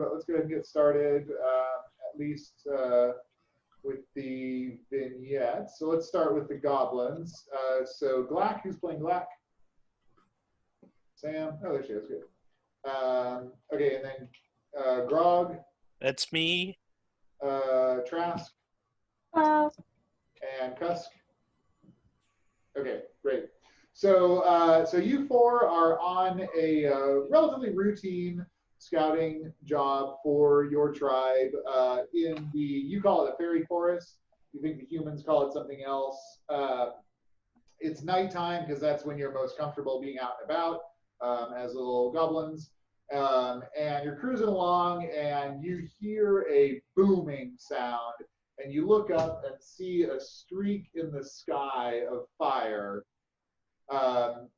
but let's go ahead and get started, at least with the vignette. So let's start with the goblins. So Glack, who's playing Glack? Sam? Oh, there she is. Good. Okay, and then Grog. That's me. Trask. And Cusk. Okay, great. So, so you four are on a relatively routine scouting job for your tribe in the, you call it a fairy forest. You think the humans call it something else. It's nighttime because that's when you're most comfortable being out and about as little goblins. And you're cruising along and you hear a booming sound and you look up and see a streak in the sky of fire.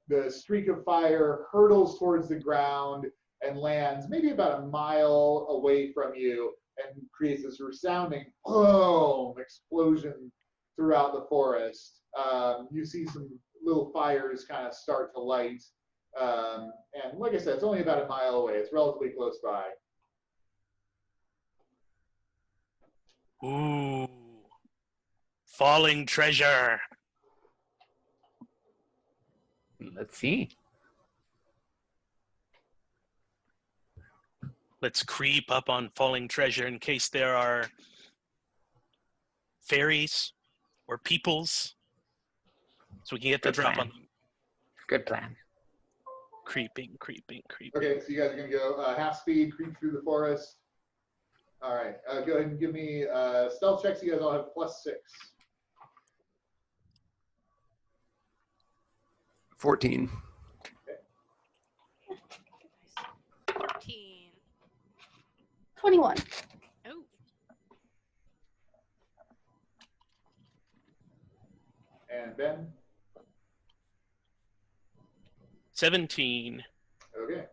The streak of fire hurtles towards the ground and lands maybe about a mile away from you and creates this resounding boom explosion throughout the forest. You see some little fires kind of start to light. And like I said, it's only about a mile away. It's relatively close by. Ooh. Falling treasure. Let's see. Let's creep up on falling treasure in case there are fairies or peoples, so we can get the drop on them. Good plan. Creeping. Okay, so you guys are going to go half speed, creep through the forest. All right, go ahead and give me stealth checks. You guys all have +6. 14. Okay. 14. 21. Oh. And Ben? 17. Okay.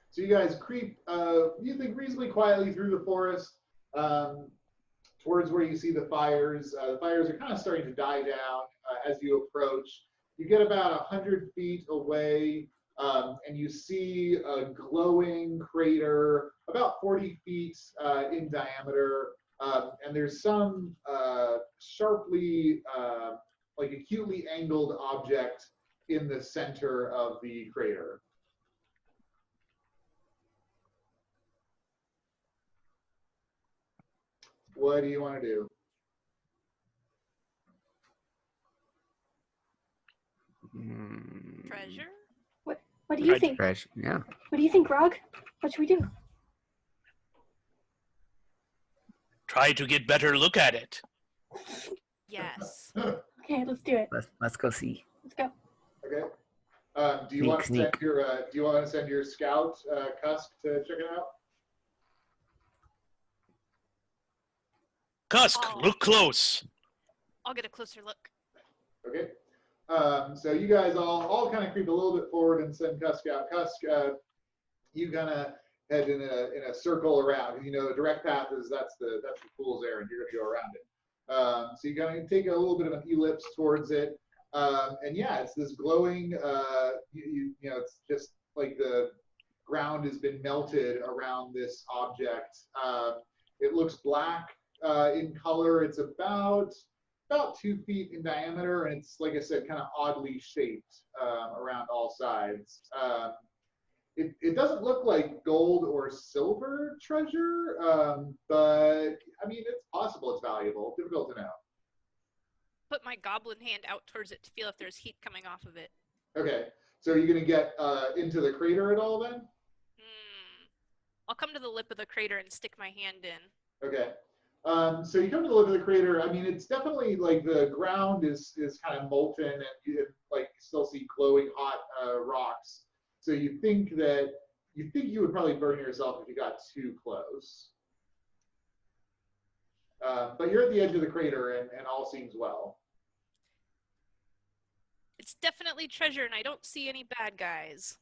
So you guys creep, you think, reasonably quietly through the forest towards where you see the fires. The fires are kind of starting to die down as you approach. You get about 100 feet away, and you see a glowing crater about 40 feet in diameter, and there's some sharply, like acutely angled object in the center of the crater. What do you want to do? Treasure? What do you think? Treasure. Yeah. What do you think, Grog? What should we do? Try to get better look at it. Yes. Okay, let's do it. Let's go see. Let's go. Okay. Do you want to send your do you want to send your scout Cusk to check it out? Cusk, look close. I'll get a closer look. Okay. So you guys all kind of creep a little bit forward and send Cusk out. Cusk, you kind of head in a circle around. You know, the direct path is that's the fool's errand. You're going to go around it. So you kind of take a little bit of an ellipse towards it, and yeah, it's this glowing. You know, it's just like the ground has been melted around this object. It looks black in color. It's about 2 feet in diameter, and it's, like I said, kind of oddly shaped around all sides. It doesn't look like gold or silver treasure, but I mean, it's possible it's valuable. Difficult to know. Put my goblin hand out towards it to feel if there's heat coming off of it. Okay, so are you going to get into the crater at all then? I'll come to the lip of the crater and stick my hand in. Okay. So you come to the lip of the crater. I mean, it's definitely like the ground is kind of molten, and you still see glowing hot rocks. So you think you would probably burn yourself if you got too close. But you're at the edge of the crater, and all seems well. It's definitely treasure, and I don't see any bad guys.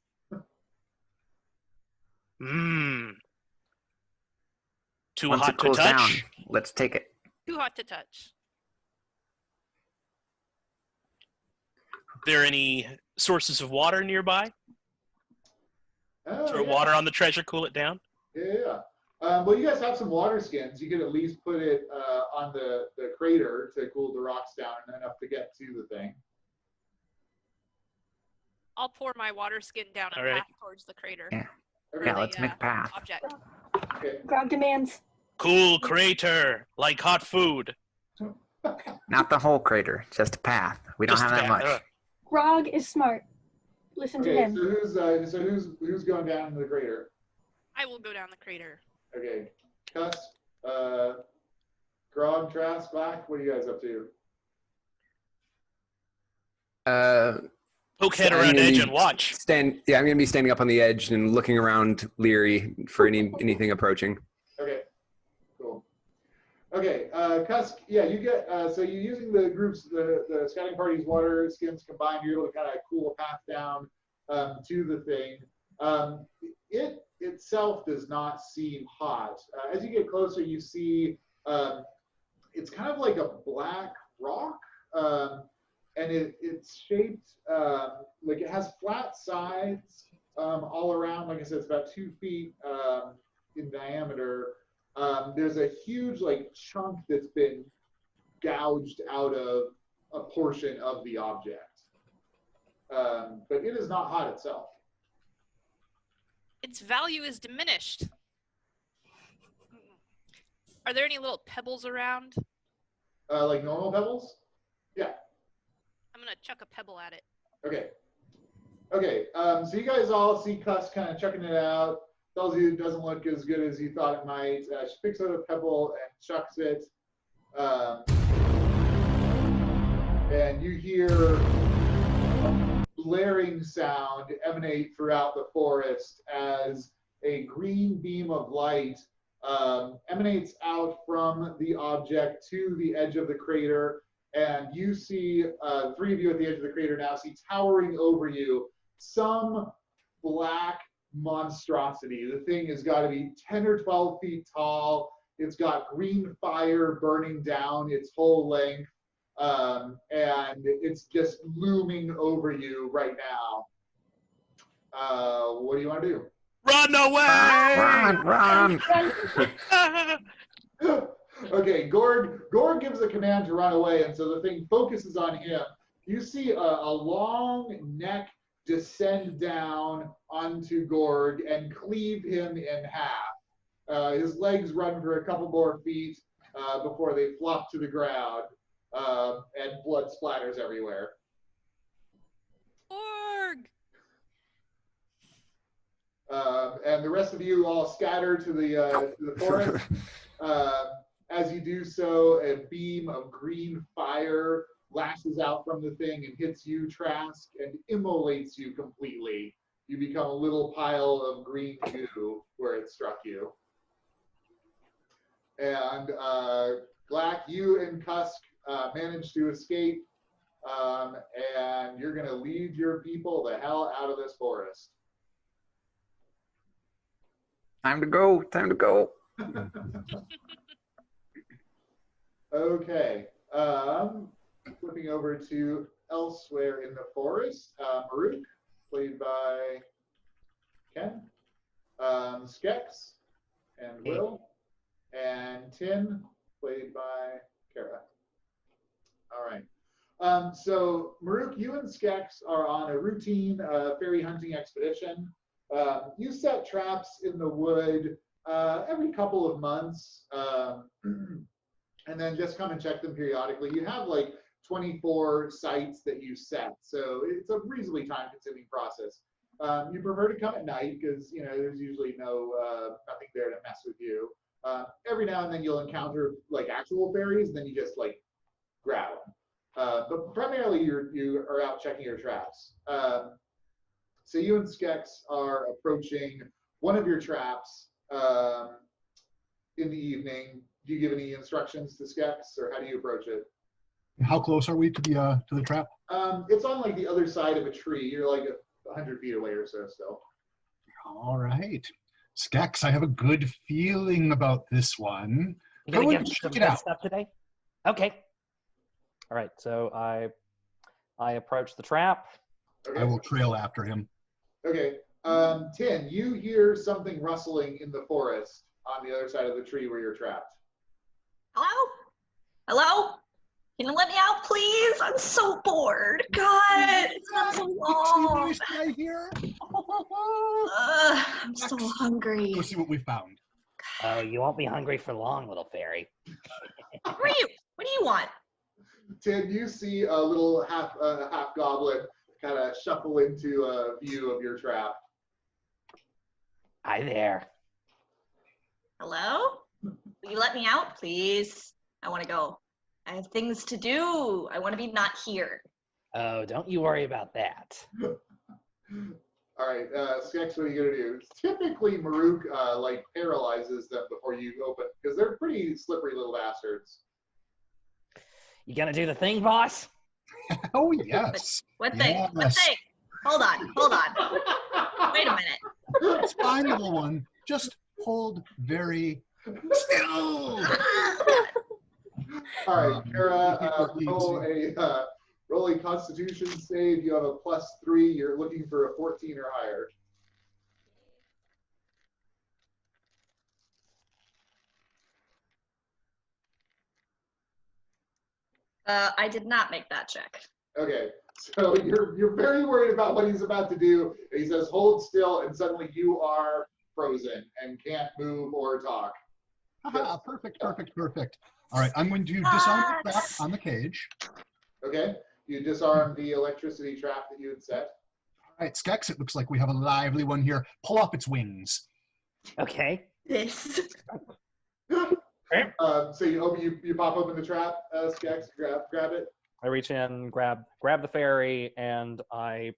Too Once hot it to cools touch? down, let's take it. Too hot to touch. There any sources of water nearby? Oh, Throw water on the treasure, cool it down? Yeah. Well, you guys have some water skins. You could at least put it on the crater to cool the rocks down enough to get to the thing. I'll pour my water skin down and All right. path towards the crater. Yeah. Okay. Yeah, let's make a path. Object. Okay. Grog demands. Cool crater, like hot food. Not the whole crater, just a path. We don't Just have that that, much. Grog is smart. Listen to Okay. him. So who's going down into the crater? I will go down the crater. Okay. Cuss, Grog, Trask, Black. What are you guys up to? Poke head I'm around gonna edge be and watch. I'm gonna be standing up on the edge and looking around, leery for anything approaching. Okay. Cool. Okay. Cusk. Yeah, you get. So you're using the groups, the scouting party's water skins combined. You're able to kind of cool a path down to the thing. It itself does not seem hot. As you get closer, you see it's kind of like a black rock, and it's shaped like it has flat sides all around. Like I said, it's about 2 feet in diameter. There's a huge like chunk that's been gouged out of a portion of the object, but it is not hot itself. Its value is diminished. Are there any little pebbles around? Like normal pebbles? Yeah. I'm gonna chuck a pebble at it. Okay. Okay. So you guys all see Cuss kind of checking it out. Tells you it doesn't look as good as you thought it might. She picks up a pebble and chucks it. And you hear a blaring sound emanate throughout the forest as a green beam of light emanates out from the object to the edge of the crater. And you see, 3 of you at the edge of the crater now see towering over you some black monstrosity. The thing has got to be 10 or 12 feet tall. It's got green fire burning down its whole length. And it's just looming over you right now. What do you want to do? Run away! Run! Okay, Gord gives the command to run away, and so the thing focuses on him. You see a long neck descend down onto Gord and cleave him in half. His legs run for a couple more feet before they flop to the ground, and blood splatters everywhere. Org! And the rest of you all scatter to the forest. As you do so, a beam of green fire lashes out from the thing and hits you, Trask, and immolates you completely. You become a little pile of green goo where it struck you. And Black, you and Cusk managed to escape, and you're going to lead your people the hell out of this forest. Time to go. Time to go. Okay. Flipping over to elsewhere in the forest. Maruk, played by Ken. Skex and Will. And Tin, played by Kara. All right. So, Maruk, you and Skex are on a routine fairy hunting expedition. You set traps in the wood every couple of months, and then just come and check them periodically. You have like 24 sites that you set, so it's a reasonably time-consuming process. You prefer to come at night because there's usually nothing there to mess with you. Every now and then you'll encounter like actual fairies, and then you just like grab them. But primarily you are out checking your traps. So you and Skex are approaching one of your traps in the evening. Do you give any instructions to Skex, or how do you approach it? How close are we to the trap? It's on like the other side of a tree. You're like 100 feet away or so still. All right. Skex, I have a good feeling about this one. You gonna Go give and some check it good out. stuff today? Okay. All right. So I approach the trap. Okay. I will trail after him. Okay. Tin, you hear something rustling in the forest. on the other side of the tree where you're trapped. Hello? Hello? Can you let me out, please? I'm so bored. God, it's been so long. Right here. I'm so hungry. Go see what we found. Oh, you won't be hungry for long, little fairy. What do you want? Tim, you see a little half goblin kind of shuffle into a view of your trap. Hi there. Hello? Will you let me out, please? I want to go. I have things to do. I want to be not here. Oh, don't you worry about that. All right, Skex, what are you gonna do? Typically, Maruk like paralyzes them before you open because they're pretty slippery little bastards. You gonna do the thing, boss? Oh, yes. What thing? Yes. What thing? Hold on. Wait a minute. It's fine, little one. Just hold very still. All right, Kara, roll a Constitution save. You have a +3. You're looking for a 14 or higher. I did not make that check. Okay, so you're very worried about what he's about to do. He says, "Hold still," and suddenly you are frozen and can't move or talk. Haha, perfect. All right, I'm going to disarm the trap on the cage. Okay, you disarm the electricity trap that you had set. All right, Skex, it looks like we have a lively one here. Pull off its wings. Okay. This. So you pop open the trap, Skex, grab it. I reach in, grab the fairy, and I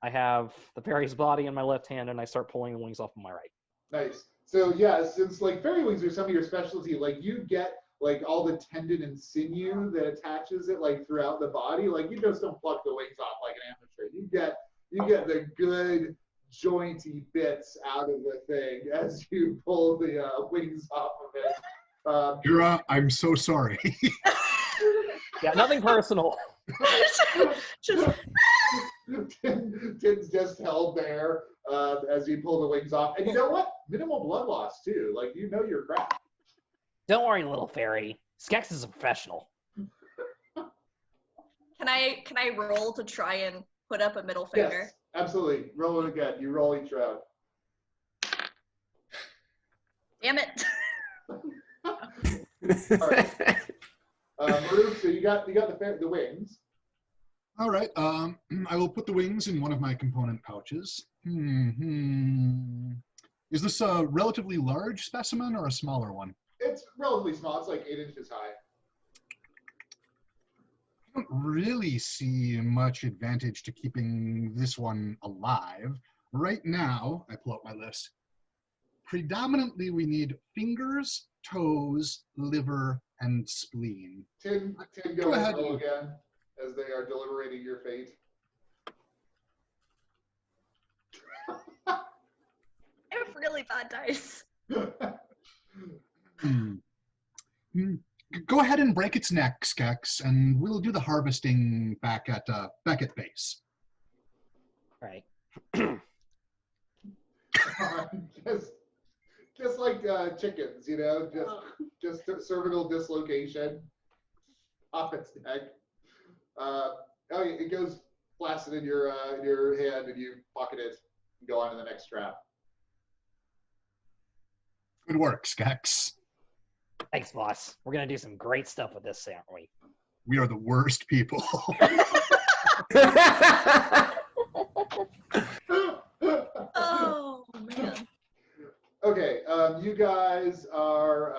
have the fairy's body in my left hand, and I start pulling the wings off of my right. Nice. So yeah, since like fairy wings are some of your specialty, like you get like all the tendon and sinew that attaches it like throughout the body. Like you just don't pluck the wings off like an amateur. You get the good jointy bits out of the thing as you pull the wings off of it. Kira, I'm so sorry. Yeah, nothing personal. Tim's just held there as you pull the wings off. And you know what? Minimal blood loss too. Like you know your crap. Don't worry, little fairy. Skex is a professional. Can I roll to try and put up a middle finger? Yes, absolutely. Roll it again. You roll each round. Damn it. All right. Maruk, so you got the wings. All right, I will put the wings in one of my component pouches. Is this a relatively large specimen or a smaller one? It's relatively small. It's like 8 inches high. I don't really see much advantage to keeping this one alive. Right now, I pull out my list. Predominantly, we need fingers, toes, liver, and spleen. Tim, go ahead and roll again as they are deliberating your fate. I have really bad dice. Go ahead and break its neck, Skex, and we'll do the harvesting back at base. Right. just like chickens, you know, just cervical dislocation off its neck. It goes flaccid in your hand, and you pocket it and go on to the next trap. Good work, Skex. Thanks, boss. We're gonna do some great stuff with this, aren't we? We are the worst people. Oh man. Okay, you guys are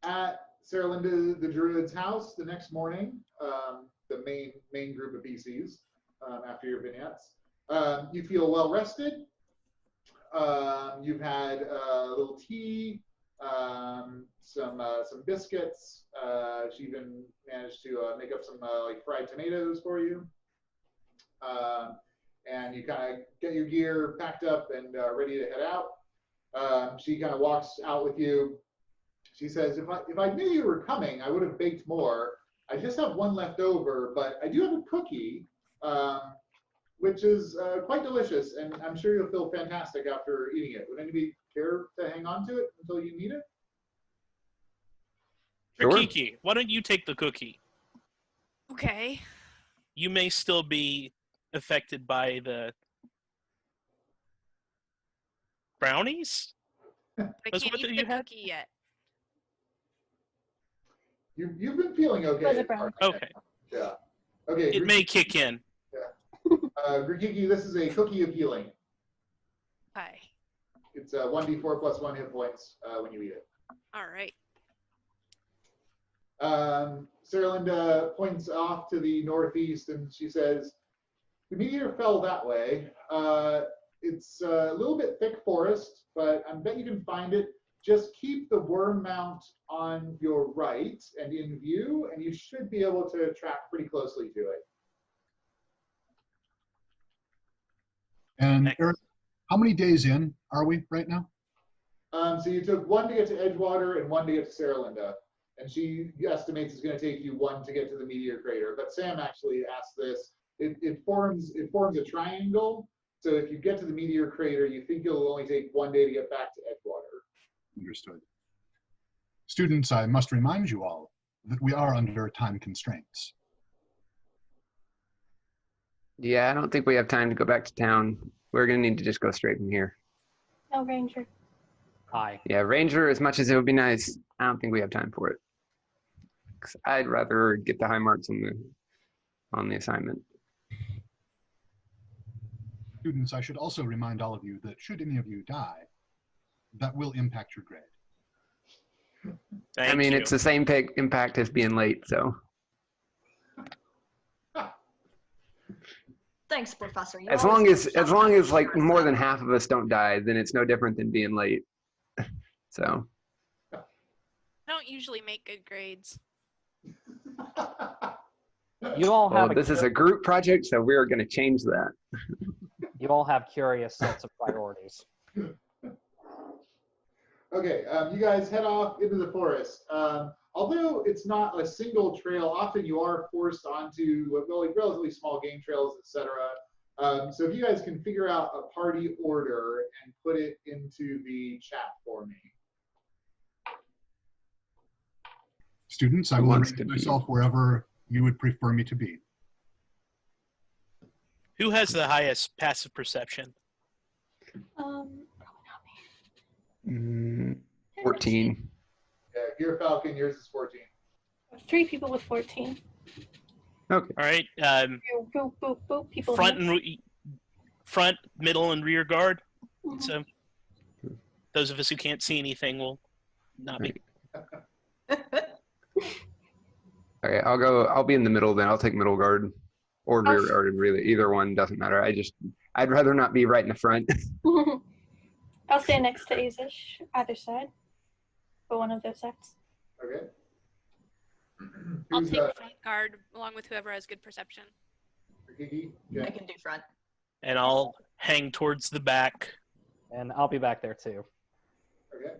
at Sarah Linda the Druid's house the next morning, the main group of PCs after your vignettes. You feel well rested. You've had a little tea, some biscuits. She even managed to make up some like fried tomatoes for you. And you kind of get your gear packed up and ready to head out. She kind of walks out with you. She says, if I knew you were coming, I would have baked more. I just have one left over, but I do have a cookie, which is quite delicious, and I'm sure you'll feel fantastic after eating it. Would care to hang on to it until you need it? Sure. Grikiki, why don't you take the cookie? Okay. You may still be affected by the brownies? I That's can't what eat you the had? cookie yet. You've been feeling okay. Was it brown? Okay. Yeah. Okay. It may kick in. Grikiki, this is a cookie of healing. Hi. It's 1d4 plus 1 hit points when you eat it. All right. Sarah Linda points off to the northeast and she says, the meteor fell that way. It's a little bit thick forest, but I bet you can find it. Just keep the worm mount on your right and in view, and you should be able to track pretty closely to it. And Erik, how many days in are we right now? So you took 1 to get to Edgewater and 1 to get to Sarah Linda. And she estimates it's going to take you 1 to get to the meteor crater. But Sam actually asked this. It forms a triangle. So if you get to the meteor crater, you think you'll only take 1 day to get back to Edgewater. Understood. Students, I must remind you all that we are under time constraints. Yeah, I don't think we have time to go back to town. We're going to need to just go straight from here. No, Ranger. Hi. Yeah, Ranger, as much as it would be nice, I don't think we have time for it. 'Cause I'd rather get the high marks on the assignment. Students, I should also remind all of you that should any of you die, that will impact your grade. Thank I mean, you. it's the same impact as being late, so. Thanks, Professor. You As always long as like sure more that. than half of us don't die, then it's no different than being late. So. I don't usually make good grades. You all Well, have this is a group project, so we're going to change that. you all have curious sets of priorities. Okay, you guys head off into the forest. Although it's not a single trail, often you are forced onto relatively small game trails, etc. So if you guys can figure out a party order and put it into the chat for me. Students, I Who will wants arrange to be? myself wherever you would prefer me to be. Who has the highest passive perception? Probably not me. 14. Yeah, Gyrfalcon, yours is 14. 3 people with 14. Okay. All right. Boop, boop, boop, boop. People Front, middle, and rear guard. Mhm. So those of us who can't see anything will not be. Okay, I'll be in the middle then. I'll take middle guard or rear guard, really. Either one doesn't matter. I'd rather not be right in the front. I'll stay next to Aezsh, either side. For one of those sets. Okay. I'll Who's, take front guard along with whoever has good perception. Grikiki? I Yeah. can do front. And I'll hang towards the back. And I'll be back there too. Okay.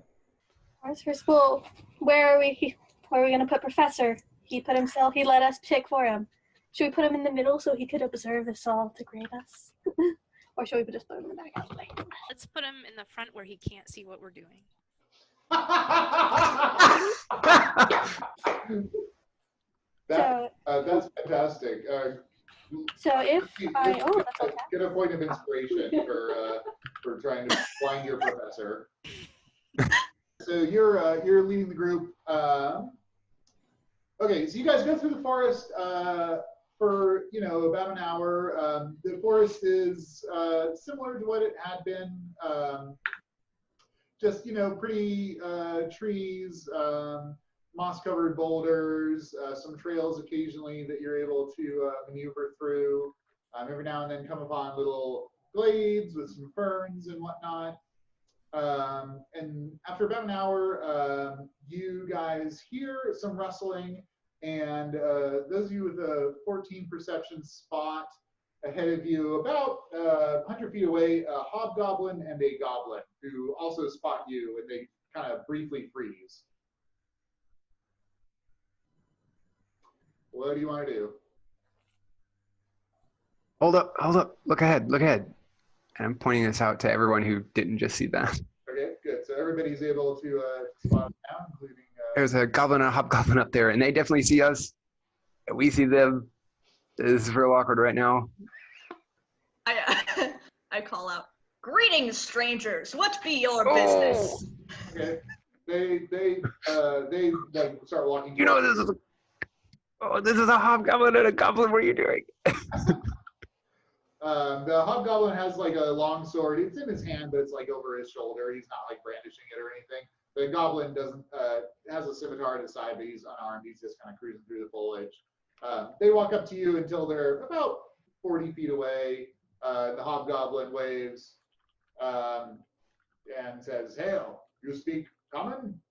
Ours for school. Where are we gonna put Professor? He let us pick for him. Should we put him in the middle so he could observe us all to grade us? Or should we just put him in the back of the lane? Let's put him in the front where he can't see what we're doing. That's fantastic. So if I that's okay. Get a point of inspiration for trying to find your professor. So you're leading the group. Okay, so you guys go through the forest for about an hour. The forest is similar to what it had been. Just pretty trees, moss-covered boulders, some trails occasionally that you're able to maneuver through. Every now and then come upon little glades with some ferns and whatnot. And after about an hour, you guys hear some rustling, and those of you with a 14 perception spot ahead of you, about 100 feet away, a hobgoblin and a goblin who also spot you, and they kind of briefly freeze. What do you want to do? Hold up, look ahead. And I'm pointing this out to everyone who didn't just see that. Okay, good. everybody's able to spot us now, including. There's a goblin and a hobgoblin up there, and they definitely see us. We see them. This is real awkward right now. I call out, "Greetings, strangers. What be your business?" Okay. They like start walking. You know this is. This is a hobgoblin and a goblin. What are you doing? The hobgoblin has like a long sword. It's in his hand, but it's like over his shoulder. He's not like brandishing it or anything. The goblin doesn't has a scimitar at his side, but he's unarmed. He's just kind of cruising through the foliage. They walk up to you until they're about 40 feet away. The hobgoblin waves and says, "Hail, you speak common?"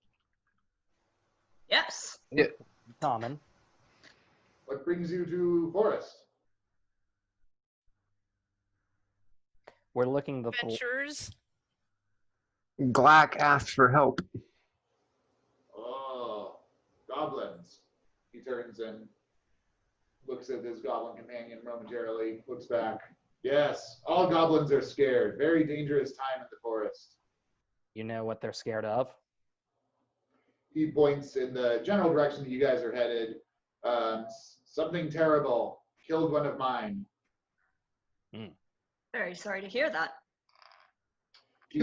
Yes. Yeah. Common. What brings you to forest? We're looking the Adventurers. Glack asks for help. Oh, goblins. He turns and looks at his goblin companion momentarily, looks back. Yes, all goblins are scared. Very dangerous time in the forest. You know what they're scared of? He points in the general direction that you guys are headed. Something terrible killed one of mine. Very sorry to hear that. He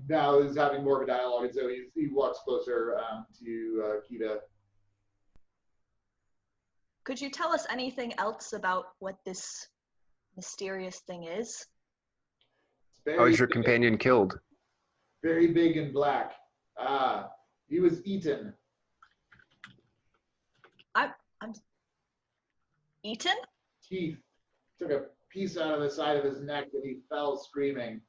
now is having more of a dialogue, and so he walks closer to Kida. Could you tell us anything else about what this mysterious thing is? How is your companion killed? Very big and black. He was eaten. I'm eaten? Teeth took a piece out of the side of his neck and he fell screaming.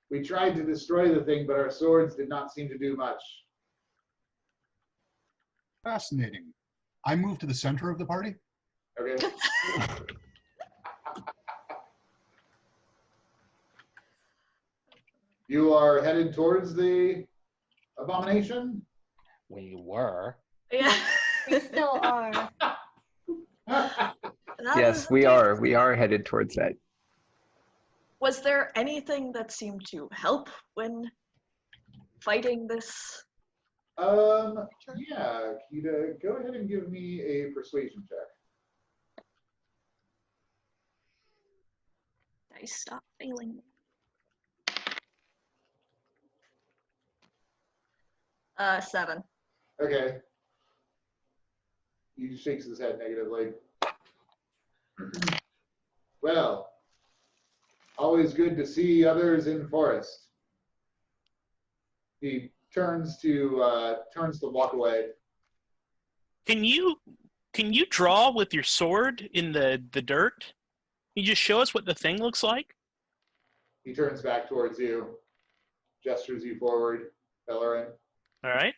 We tried to destroy the thing, but our swords did not seem to do much. Fascinating. I move to the center of the party. Okay. You are headed towards the abomination? We were. Yeah. We still are. Yes, we are. We are headed towards that. Was there anything that seemed to help when fighting this? Yeah, Kida, go ahead and give me a persuasion check. Dice stop failing. 7. Okay. He shakes his head negatively. Well, always good to see others in forest. He turns to walk away. Can you draw with your sword in the dirt? Can you just show us what the thing looks like? He turns back towards you, gestures you forward, Belloryn. All right.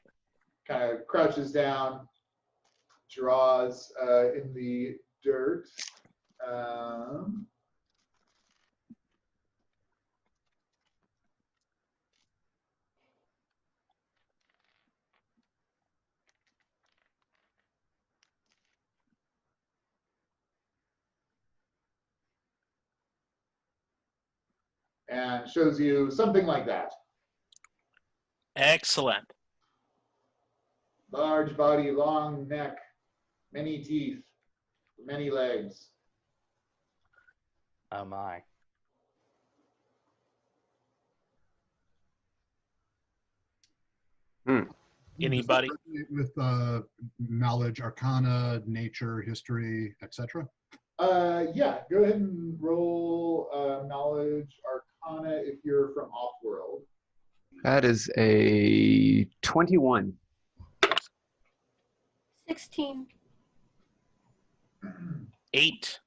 Kind of crouches down, draws in the dirt. And shows you something like that. Excellent. Large body, long neck, many teeth, many legs. Oh my. Anybody? With knowledge, arcana, nature, history, etc. Yeah, go ahead and roll knowledge arcana if you're from off-world. That is a 21. 16. 8.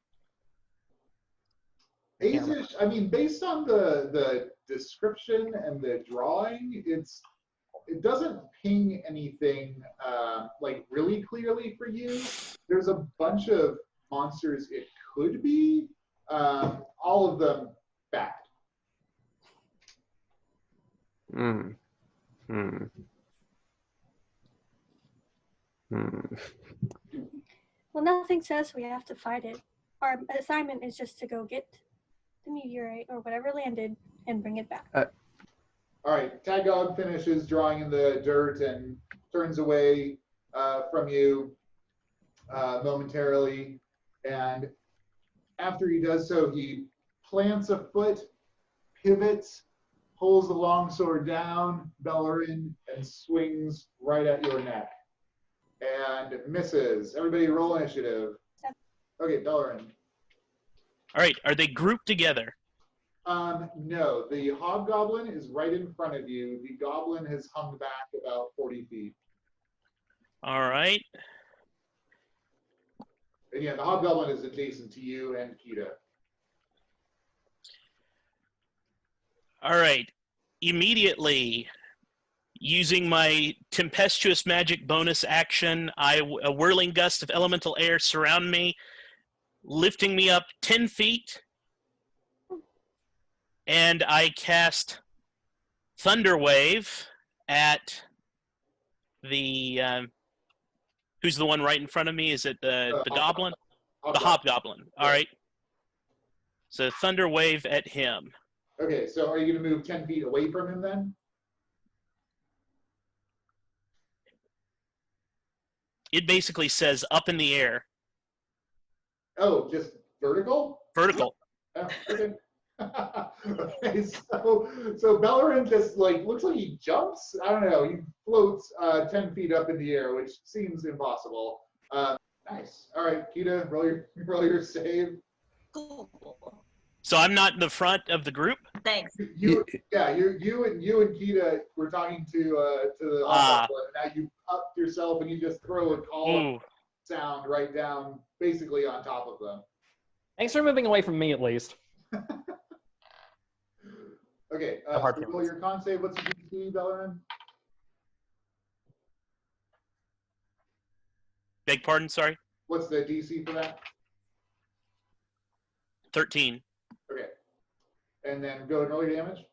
Aezsh, I mean, based on the description and the drawing, it doesn't ping anything like really clearly for you. There's a bunch of monsters it could be, all of them bad. Well, nothing says we have to fight it. Our assignment is just to go get the meteorite or whatever landed and bring it back. All right, Tagog finishes drawing in the dirt and turns away from you momentarily. And after he does so, he plants a foot, pivots, pulls the longsword down, Belloryn, and swings right at your neck. And misses. Everybody roll initiative. Okay, Belloryn. All right, are they grouped together? No, the hobgoblin is right in front of you. The goblin has hung back about 40 feet. All right. And yeah, the hobgoblin is adjacent to you and Kida. All right. Immediately, using my tempestuous magic bonus action, a whirling gust of elemental air surround me, lifting me up 10 feet. And I cast Thunderwave at the who's the one right in front of me? Is it the goblin? The hobgoblin. All right. So Thunderwave at him. Okay, so are you going to move 10 feet away from him then? It basically says up in the air. Oh, just vertical? Vertical. Oh, okay. Okay, so Belloryn just looks like he jumps. I don't know. He floats 10 feet up in the air, which seems impossible. Nice. All right, Kida, roll your save. Cool. So I'm not in the front of the group. Thanks. You and Kida were talking to the hobgoblin. Now you up yourself and you just throw a call sound right down, basically on top of them. Thanks for moving away from me, at least. Okay, so roll your con save. What's the DC, Belloryn? Beg pardon, sorry? What's the DC for that? 13. Okay. And then go and roll your damage.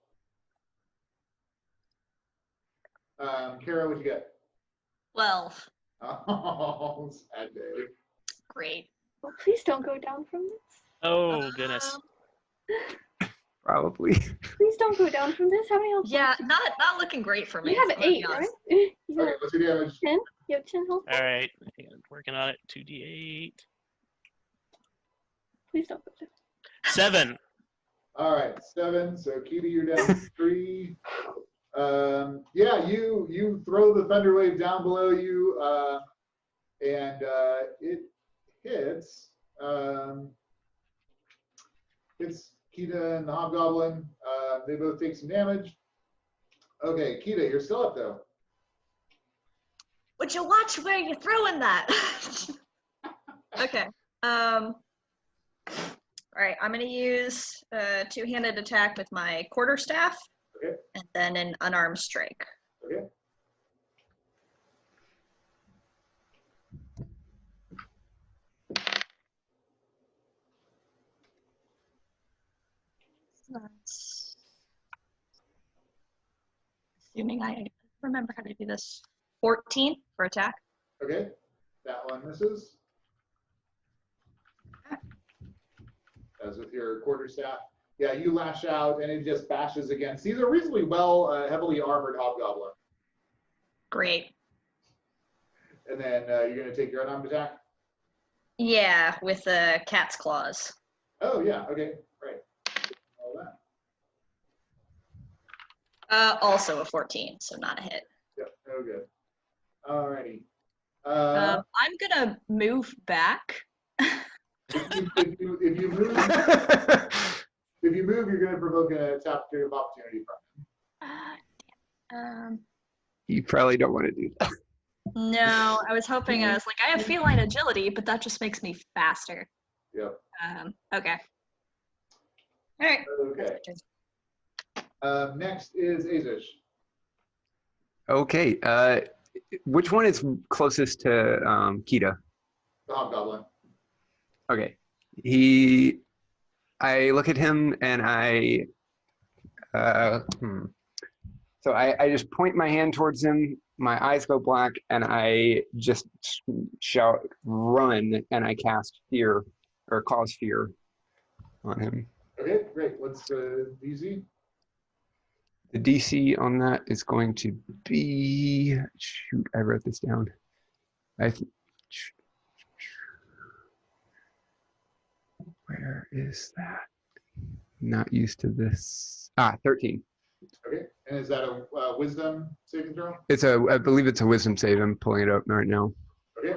Kara, what'd you get? 12. Oh, sad day. Great. Well, please don't go down from this. Oh, goodness. Probably. Please don't go down from this. How many health? Yeah, not looking great for me. You have I'm gonna be 8, right? honest. Okay, what's your damage? 10? You have 10 health? All right. Working on it. 2d8. Please don't go down. 7. All right, 7. So Kida, you're down 3. Yeah, you throw the Thunderwave down below you, and it hits. Hits Kida and the hobgoblin. They both take some damage. Okay, Kida, you're still up though. Would you watch where you're throwing that? Okay. All right, I'm gonna use a two-handed attack with my quarterstaff, Okay. and then an unarmed strike. Okay. That's assuming I remember how to do this. 14 for attack. Okay, that one misses. As with your quarterstaff. Yeah, you lash out and it just bashes against. These are reasonably well, heavily armored hobgoblin. Great. And then you're going to take your unarmed attack? Yeah, with cat's claws. Oh, yeah, okay, right. All that. Also a 14, so not a hit. Yep, no good. Alrighty. I'm gonna move back. If you move, you're going to provoke an attack of opportunity from him. You probably don't want to do that. No, I was hoping. I was like, I have feline agility, but that just makes me faster. Yep. Okay. All right. Okay. Next is Aezsh. Okay. Which one is closest to Kida? The hobgoblin. Okay. I look at him and So I just point my hand towards him, my eyes go black, and I just shout, "Run," and I cast fear, or cause fear on him. Okay, great. What's the DC? The DC on that is going to be, shoot, I wrote this down. Where is that? Not used to this. 13. Okay, and is that a wisdom saving throw? I believe it's a wisdom save. I'm pulling it up right now. Okay.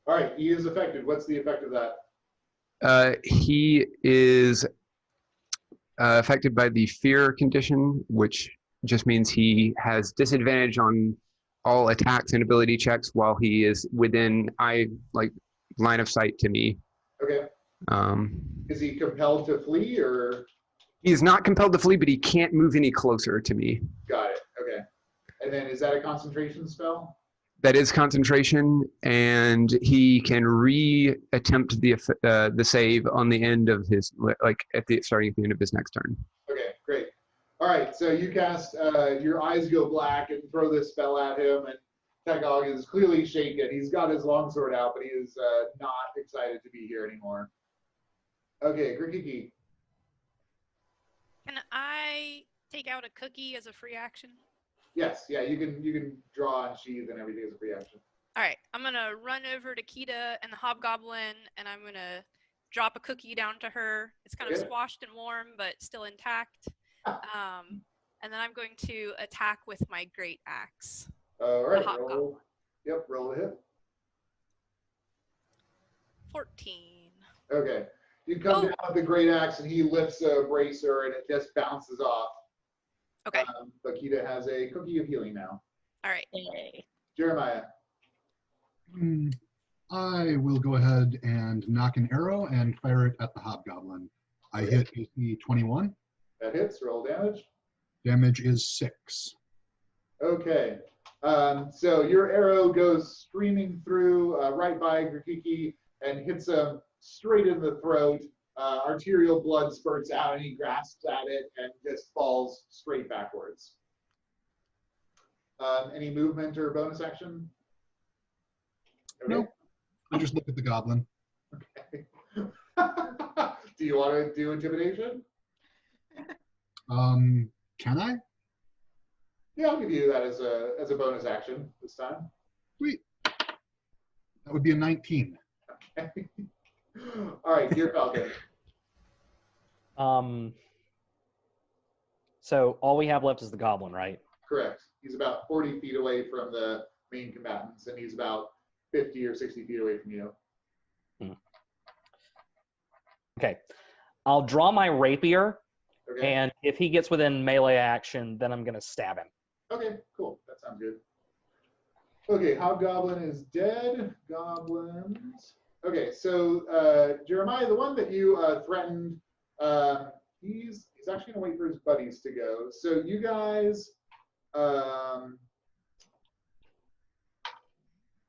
All right, he is affected. What's the effect of that? He is affected by the fear condition, which just means he has disadvantage on all attacks and ability checks while he is within line of sight to me. Okay. Is he compelled to flee or? He is not compelled to flee, but he can't move any closer to me. Got it. Okay. And then is that a concentration spell? That is concentration, and he can re-attempt the save on the end of his starting at the end of his next turn. Okay, great. All right, so you cast. Your eyes go black and throw this spell at him, and Tagog is clearly shaken. He's got his longsword out, but he is not excited to be here anymore. Okay, Grikiki. Can I take out a cookie as a free action? Yes, yeah, you can draw and sheath and everything as a free action. All right, I'm gonna run over to Kida and the hobgoblin, and I'm gonna drop a cookie down to her. It's kind of squashed and warm, but still intact. And then I'm going to attack with my great axe. All right, roll. Yep, roll a hit. 14. Okay, you come down with the great axe, and he lifts a bracer, and it just bounces off. Okay. But Kida has a cookie of healing now. All right. Jeremiah. I will go ahead and knock an arrow and fire it at the hobgoblin. I hit AC 21. That hits. Roll damage. Damage is 6. Okay. So your arrow goes streaming through right by Grikiki and hits him straight in the throat. Arterial blood spurts out, and he grasps at it and just falls straight backwards. Any movement or bonus action? Okay. Nope. I just look at the goblin. Okay. Do you want to do intimidation? Can I? Yeah, I'll give you that as a bonus action this time. Sweet. That would be a 19. Okay. All right, Gyrfalcon. So all we have left is the goblin, right? Correct. He's about 40 feet away from the main combatants, and he's about 50 or 60 feet away from you. Okay. I'll draw my rapier, Okay. and if he gets within melee action, then I'm going to stab him. Okay, cool. That sounds good. Okay, Hobgoblin is dead. Goblins. Okay, so Jeremiah, the one that you threatened, he's actually going to wait for his buddies to go. So you guys,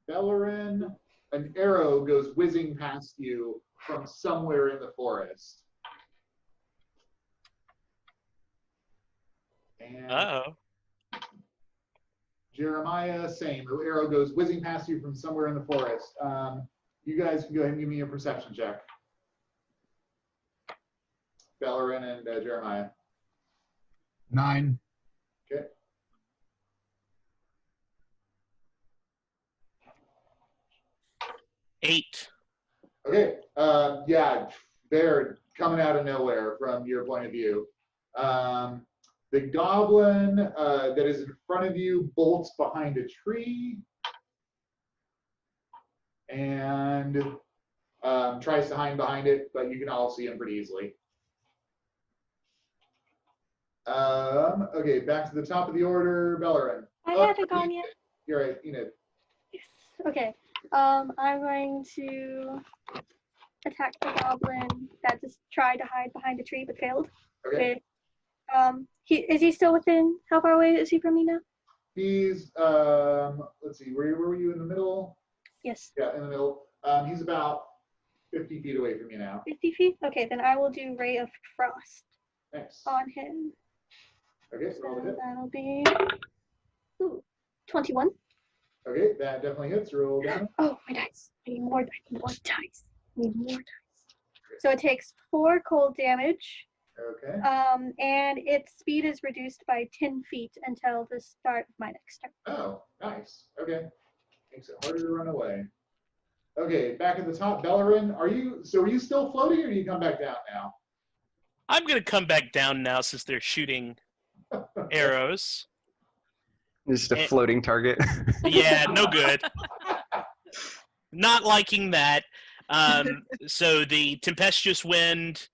Belloryn, an arrow goes whizzing past you from somewhere in the forest. And Jeremiah, same. The arrow goes whizzing past you from somewhere in the forest. You guys can go ahead and give me a perception check. Belloryn and Jeremiah. 9. Okay. Eight. Okay. Yeah, they're coming out of nowhere from your point of view. The goblin that is in front of you bolts behind a tree and tries to hide behind it, but you can all see him pretty easily. Okay, back to the top of the order, Belloryn. I haven't gone yet. You're right, Enid. Yes. Okay. I'm going to attack the goblin that just tried to hide behind a tree but failed. Okay. Is he still within? How far away is he from me now? He's let's see, where were you in the middle? Yes. Yeah, in the middle. He's about 50 feet away from you now. 50 feet? Okay, then I will do Ray of Frost Thanks. on him. Okay, so roll the hit. That'll be 21. Okay, that definitely hits. Roll down. Oh, my dice. I need more dice. So it takes 4 cold damage Okay. And its speed is reduced by 10 feet until the start of my next turn. Oh, nice. Okay. Makes it harder to run away. Okay, back at the top, Belloryn, are you still floating or do you come back down now? I'm going to come back down now since they're shooting arrows. Just a floating target. Yeah, no good. Not liking that. So the tempestuous wind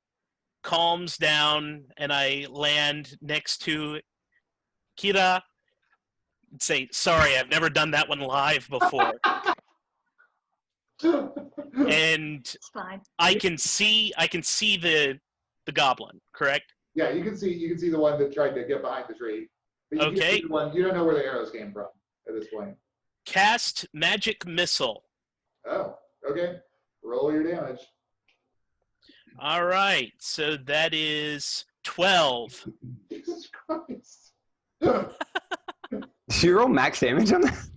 calms down, and I land next to Kida and say, "Sorry, I've never done that one live before." And It's fine. I can see the goblin, correct? Yeah, you can see the one that tried to get behind the tree. But you can Okay. see the one, you don't know where the arrows came from at this point. Cast magic missile. Oh, okay. Roll your damage. All right, so that is 12. Jesus Christ. Did you roll max damage on that?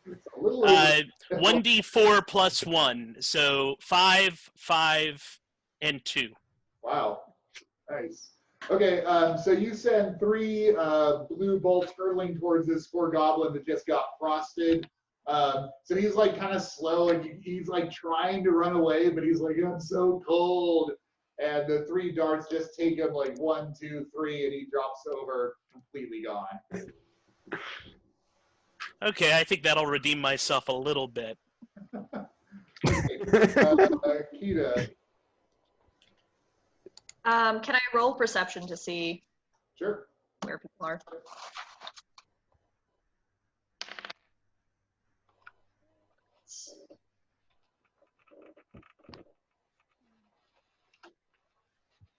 It's a little over. 1d4 plus 1, so 5, 5, and 2. Wow. Nice. Okay, so you send 3 blue bolts hurtling towards this poor goblin that just got frosted. So he's like kind of slow and he's like trying to run away, but he's like, I'm so cold. And the 3 darts just take him like 1, 2, 3, and he drops over, completely gone. Okay, I think that'll redeem myself a little bit. Okay. Kida. Can I roll perception to see Sure. where people are?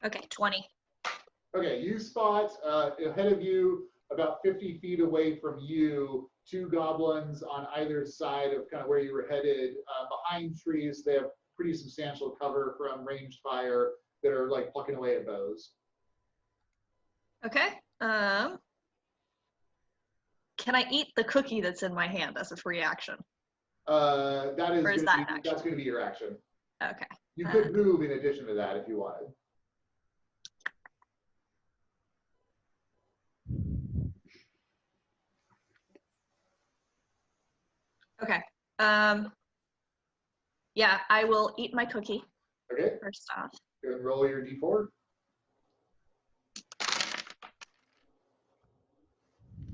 Okay, 20. Okay, you spot ahead of you, about 50 feet away from you, 2 goblins on either side of kind of where you were headed. Behind trees, they have pretty substantial cover from ranged fire that are like plucking away at bows. Okay. Can I eat the cookie that's in my hand as a free action? That's an action? going to be your action. Okay. You could move in addition to that if you wanted. Okay. Yeah, I will eat my cookie Okay, first off. go and roll your d4.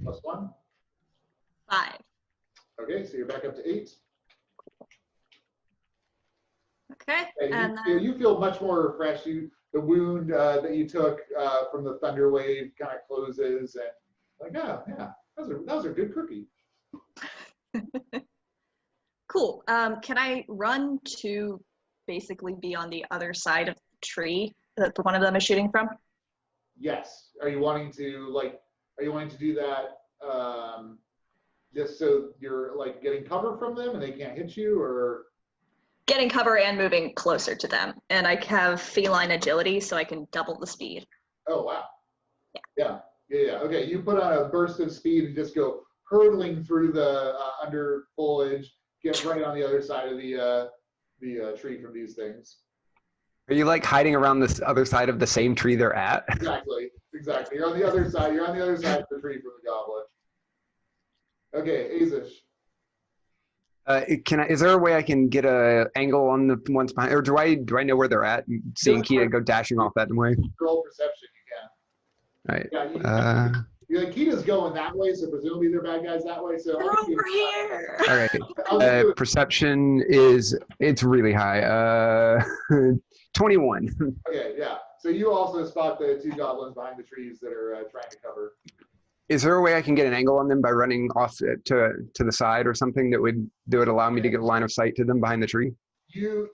Plus 1. 5. Okay, so you're back up to 8. Okay. And And you feel much more refreshed. The wound that you took from the Thunderwave kind of closes, and like, oh yeah, that was a good cookie. cool. Can I run to basically be on the other side of the tree that one of them is shooting from? Yes. Are you wanting to do that just so you're like getting cover from them and they can't hit you, or? Getting cover and moving closer to them. And I have feline agility, so I can double the speed. Oh wow. Yeah. Yeah. Okay, you put on a burst of speed and just go hurtling through the under foliage, get right on the other side of the tree from these things. Are you like hiding around this other side of the same tree they're at? Exactly. You're on the other side. You're on the other side of the tree from the goblin. Okay, Aezsh. Is there a way I can get a angle on the ones behind, or do I know where they're at? Seeing Kida go dashing off that way. Roll perception, you can. Right. Yeah, Kida's going that way, so presumably they're bad guys that way. So They're over here. All right. Perception it's really high. 21. Okay, yeah. So you also spot the 2 goblins behind the trees that are trying to cover. Is there a way I can get an angle on them by running off to the side or something that would allow me to get a line of sight to them behind the tree?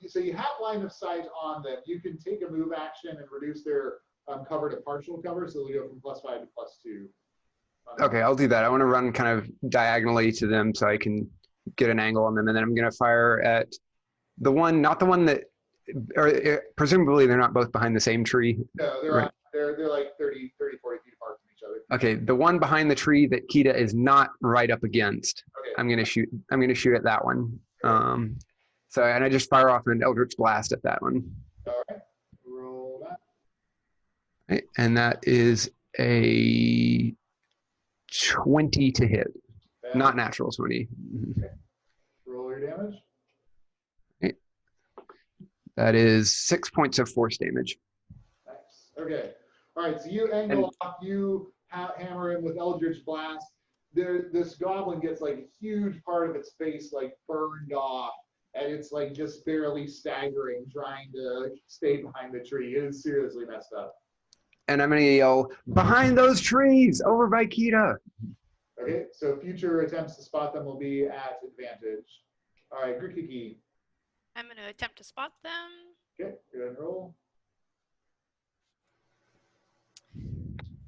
So you have line of sight on them. You can take a move action and reduce their cover to partial cover, so they'll go from +5 to +2. Okay, I'll do that. I want to run kind of diagonally to them so I can get an angle on them, and then I'm going to fire at the one, not the one that, or presumably they're not both behind the same tree. No, they're right. They're like 30, 40 feet apart from each other. Okay, the one behind the tree that Kida is not right up against. Okay. I'm gonna shoot at that one. So, and I just fire off an Eldritch Blast at that one. All right. Roll that. Okay, and that is a 20 to hit. Not natural 20. Okay. Roll your damage. Okay. That is 6 points of force damage. Nice. Okay. All right. So you angle off. You hammer him with Eldritch Blast. This goblin gets like a huge part of its face like burned off, and it's like just barely staggering, trying to stay behind the tree. It is seriously messed up. And I'm gonna yell, "Behind those trees, over by Kida." Okay. So future attempts to spot them will be at advantage. All right, Grikiki. I'm going to attempt to spot them. Okay. Go ahead and roll.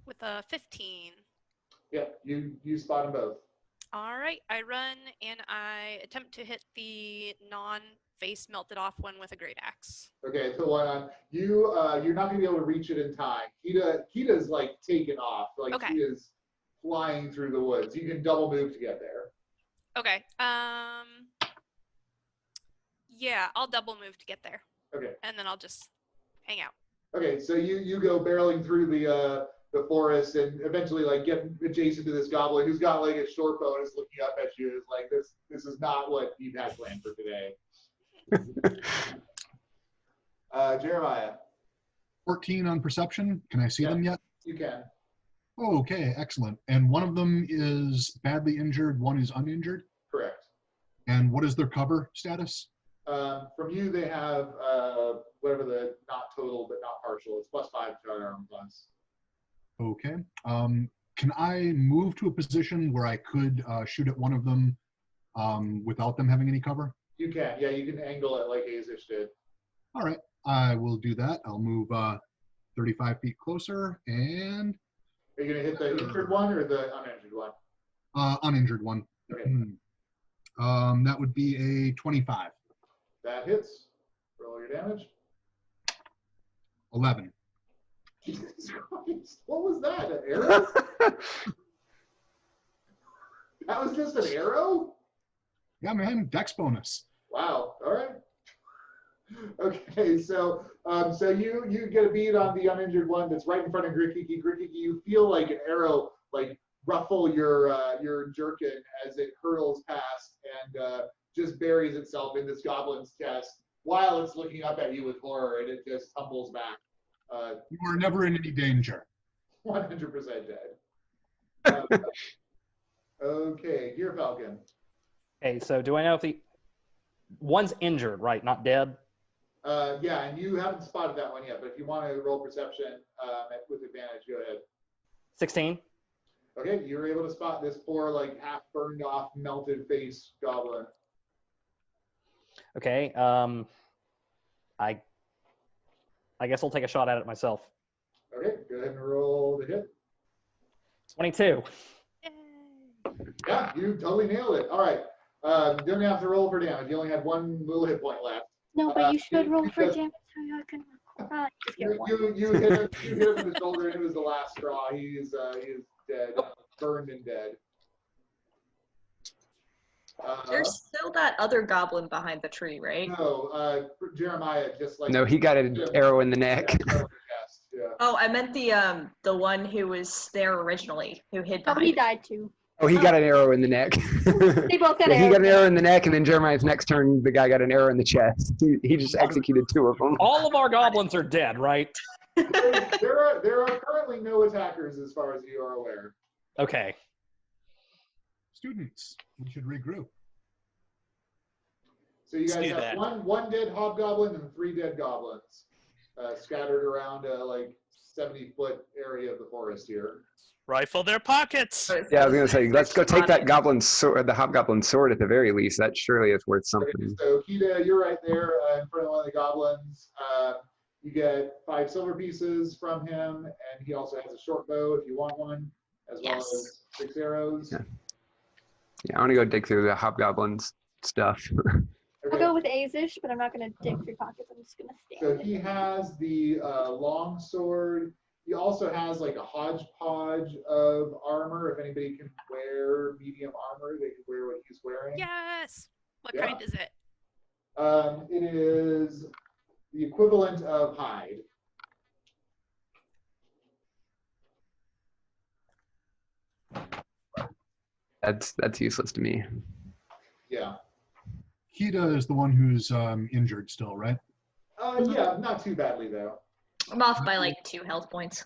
With a 15. Yeah. You spot them both. All right, I run and I attempt to hit the non-face melted off one with a great axe. Okay, so you're not gonna be able to reach it in time. Kida's like taken off, like Okay. she is flying through the woods. You can double move to get there. Okay. Yeah, I'll double move to get there. Okay. And then I'll just hang out. Okay, so you go barreling through the forest and eventually like get adjacent to this goblin who's got like a short bow and is looking up at you. Is like this is not what you had planned for today. Jeremiah. 14 on perception. Can I see them yet? You can. Oh, okay, excellent. And one of them is badly injured, one is uninjured? Correct. And what is their cover status? From you, they have whatever the not total but not partial. It's +5 to our armor class. Okay. Can I move to a position where I could shoot at one of them without them having any cover? You can. Yeah, you can angle it like Aezsh did. All right. I will do that. I'll move 35 feet closer and... Are you going to hit the injured one or the uninjured one? Uninjured one. Okay. That would be a 25. That hits. Roll your damage. 11. Jesus Christ. What was that? An arrow? That was just an arrow? Yeah, man. Dex bonus. Wow. All right. Okay, so you get a bead on the uninjured one that's right in front of Grikiki. Grikiki, you feel like an arrow like ruffle your jerkin as it hurtles past and just buries itself in this goblin's chest while it's looking up at you with horror, and it just tumbles back. You are never in any danger. 100% dead. Okay, Gyrfalcon. Okay, so do I know if the one's injured, right? Not dead? Yeah, and you haven't spotted that one yet, but if you want to roll perception with advantage, go ahead. 16. Okay, you're able to spot this poor, like, half burned off, melted face goblin. Okay, I guess I'll take a shot at it myself. Okay, go ahead and roll the hit. 22. Yeah, you totally nailed it. All right, you don't have to roll for damage. You only had one little hit point left. No, but you should roll for damage so I can just get one. You hit him in the shoulder, and it was the last straw. He is dead, burned and dead. There's still that other goblin behind the tree, right? No, Jeremiah just like... No, he got an arrow in the neck. Yeah. Oh, I meant the one who was there originally, who hid Oh, behind. he died too. Oh, he got an arrow in the neck. They both got Yeah, he arrows. got an arrow in the neck, and then Jeremiah's next turn, the guy got an arrow in the chest. He just executed 2 of them. All of our goblins are dead, right? There are currently no attackers as far as you are aware. Okay. Students, we should regroup. So you Let's guys do have that. one dead hobgoblin and 3 dead goblins scattered around a like 70-foot area of the forest here. Rifle their pockets. Yeah, I was gonna say, let's go take that goblin's sword, the hobgoblin's sword at the very least. That surely is worth Okay, something. so Kida, you're right there in front of one of the goblins. You get 5 silver pieces from him, and he also has a short bow if you want one, as well as 6 arrows. Yeah. Yeah, I want to go dig through the hobgoblin's stuff. I'll go with Aezsh, but I'm not going to dig through pockets. I'm just going to stand. So he has the long sword. He also has like a hodgepodge of armor. If anybody can wear medium armor, they can wear what he's wearing. Yes. What Yeah. kind is it? It is the equivalent of hide. That's useless to me. Yeah. Kida is the one who's injured still, right? Yeah, not too badly though. I'm off by like 2 health points.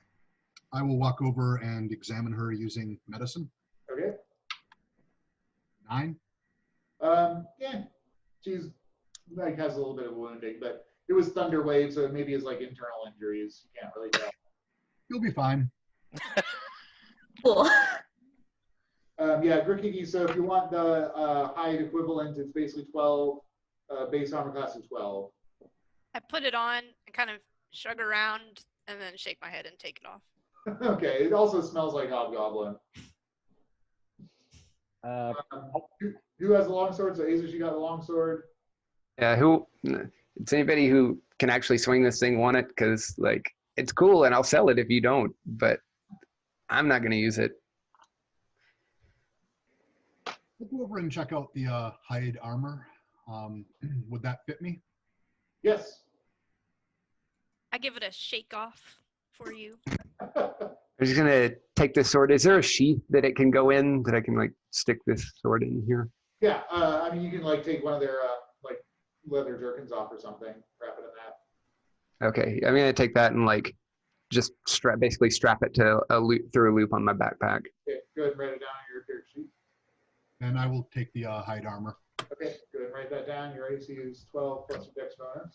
I will walk over and examine her using medicine. Okay. 9. Yeah, she's like has a little bit of wounding, but it was Thunderwave, so maybe it's like internal injuries. You can't really tell. You'll be fine. Cool. Yeah, Grikiki, so if you want the hide equivalent, it's basically 12, base armor class is 12. I put it on and kind of shrug around and then shake my head and take it off. Okay, it also smells like hobgoblin. Who has the longsword? So Aezsh, you got the longsword. Yeah, it's anybody who can actually swing this thing want it, because like it's cool and I'll sell it if you don't, but I'm not gonna use it. We'll go over and check out the hide armor. Would that fit me? Yes. I give it a shake off for you. I'm just gonna take this sword. Is there a sheath that it can go in that I can like stick this sword in here? Yeah, I mean you can like take one of their like leather jerkins off or something, wrap it in that. Okay, I'm gonna take that and like just basically strap it to a loop through a loop on my backpack. Okay, go ahead and write it down on your character sheet. And I will take the hide armor. Okay, go ahead and write that down. Your AC is 12 plus your dex bonus.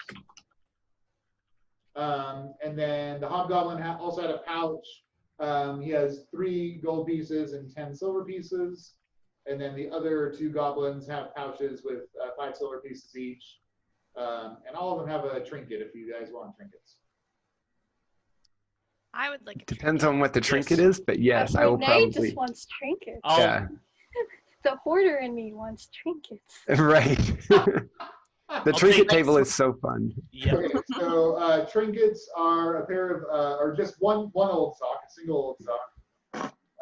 And then the hobgoblin also had a pouch. He has 3 gold pieces and 10 silver pieces. And then the other 2 goblins have pouches with 5 silver pieces each. And all of them have a trinket if you guys want trinkets. I would like a Depends trinket. on what the trinket is, but yes, I will Renee probably. just wants trinkets. Yeah, The hoarder in me wants trinkets. right. The I'll trinket take- table is so fun. Yeah. Okay, so trinkets are a pair of, or just one old sock, a single old sock.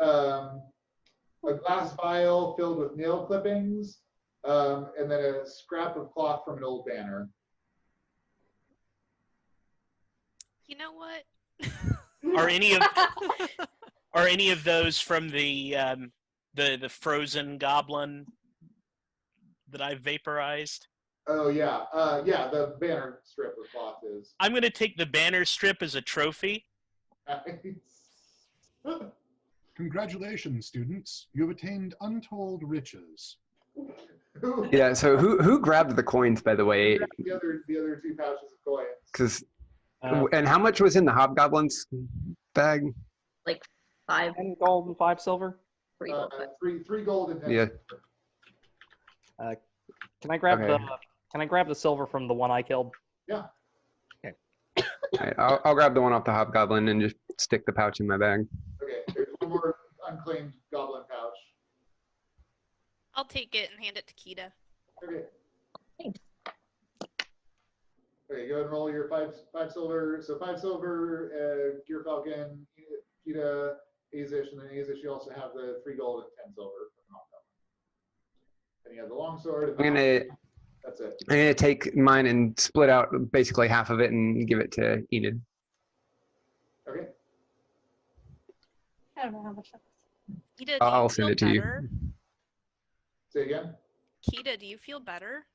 A glass vial filled with nail clippings, and then a scrap of cloth from an old banner. You know what? Are any of those from the frozen goblin that I vaporized? Oh yeah, yeah. The banner strip of cloth is. I'm gonna take the banner strip as a trophy. Congratulations, students. You have attained untold riches. Yeah. So who grabbed the coins, by the way? The other 2 pouches of coins. Because and how much was in the hobgoblin's bag? Like 5, 10 gold and 5 silver. 3 gold. 3 gold and 10. Yeah. Can I grab Okay. Can I grab the silver from the one I killed? Yeah. Okay. All right, I'll grab the one off the hobgoblin and just stick the pouch in my bag. Okay. There's one more unclaimed goblin pouch. I'll take it and hand it to Kida. Okay. Thanks. Okay, go ahead and roll your 5 silver. So 5 silver, Gyrfalcon, Kida, Aezsh, and then Aezsh, you also have the 3 gold and 10 silver from the hobgoblin. And you have the longsword. That's it. I'm gonna take mine and split out basically half of it and give it to Enid. Okay. I don't know how much that was. Kida, do you I'll feel send it to you. better? Say again. Kida, do you feel better?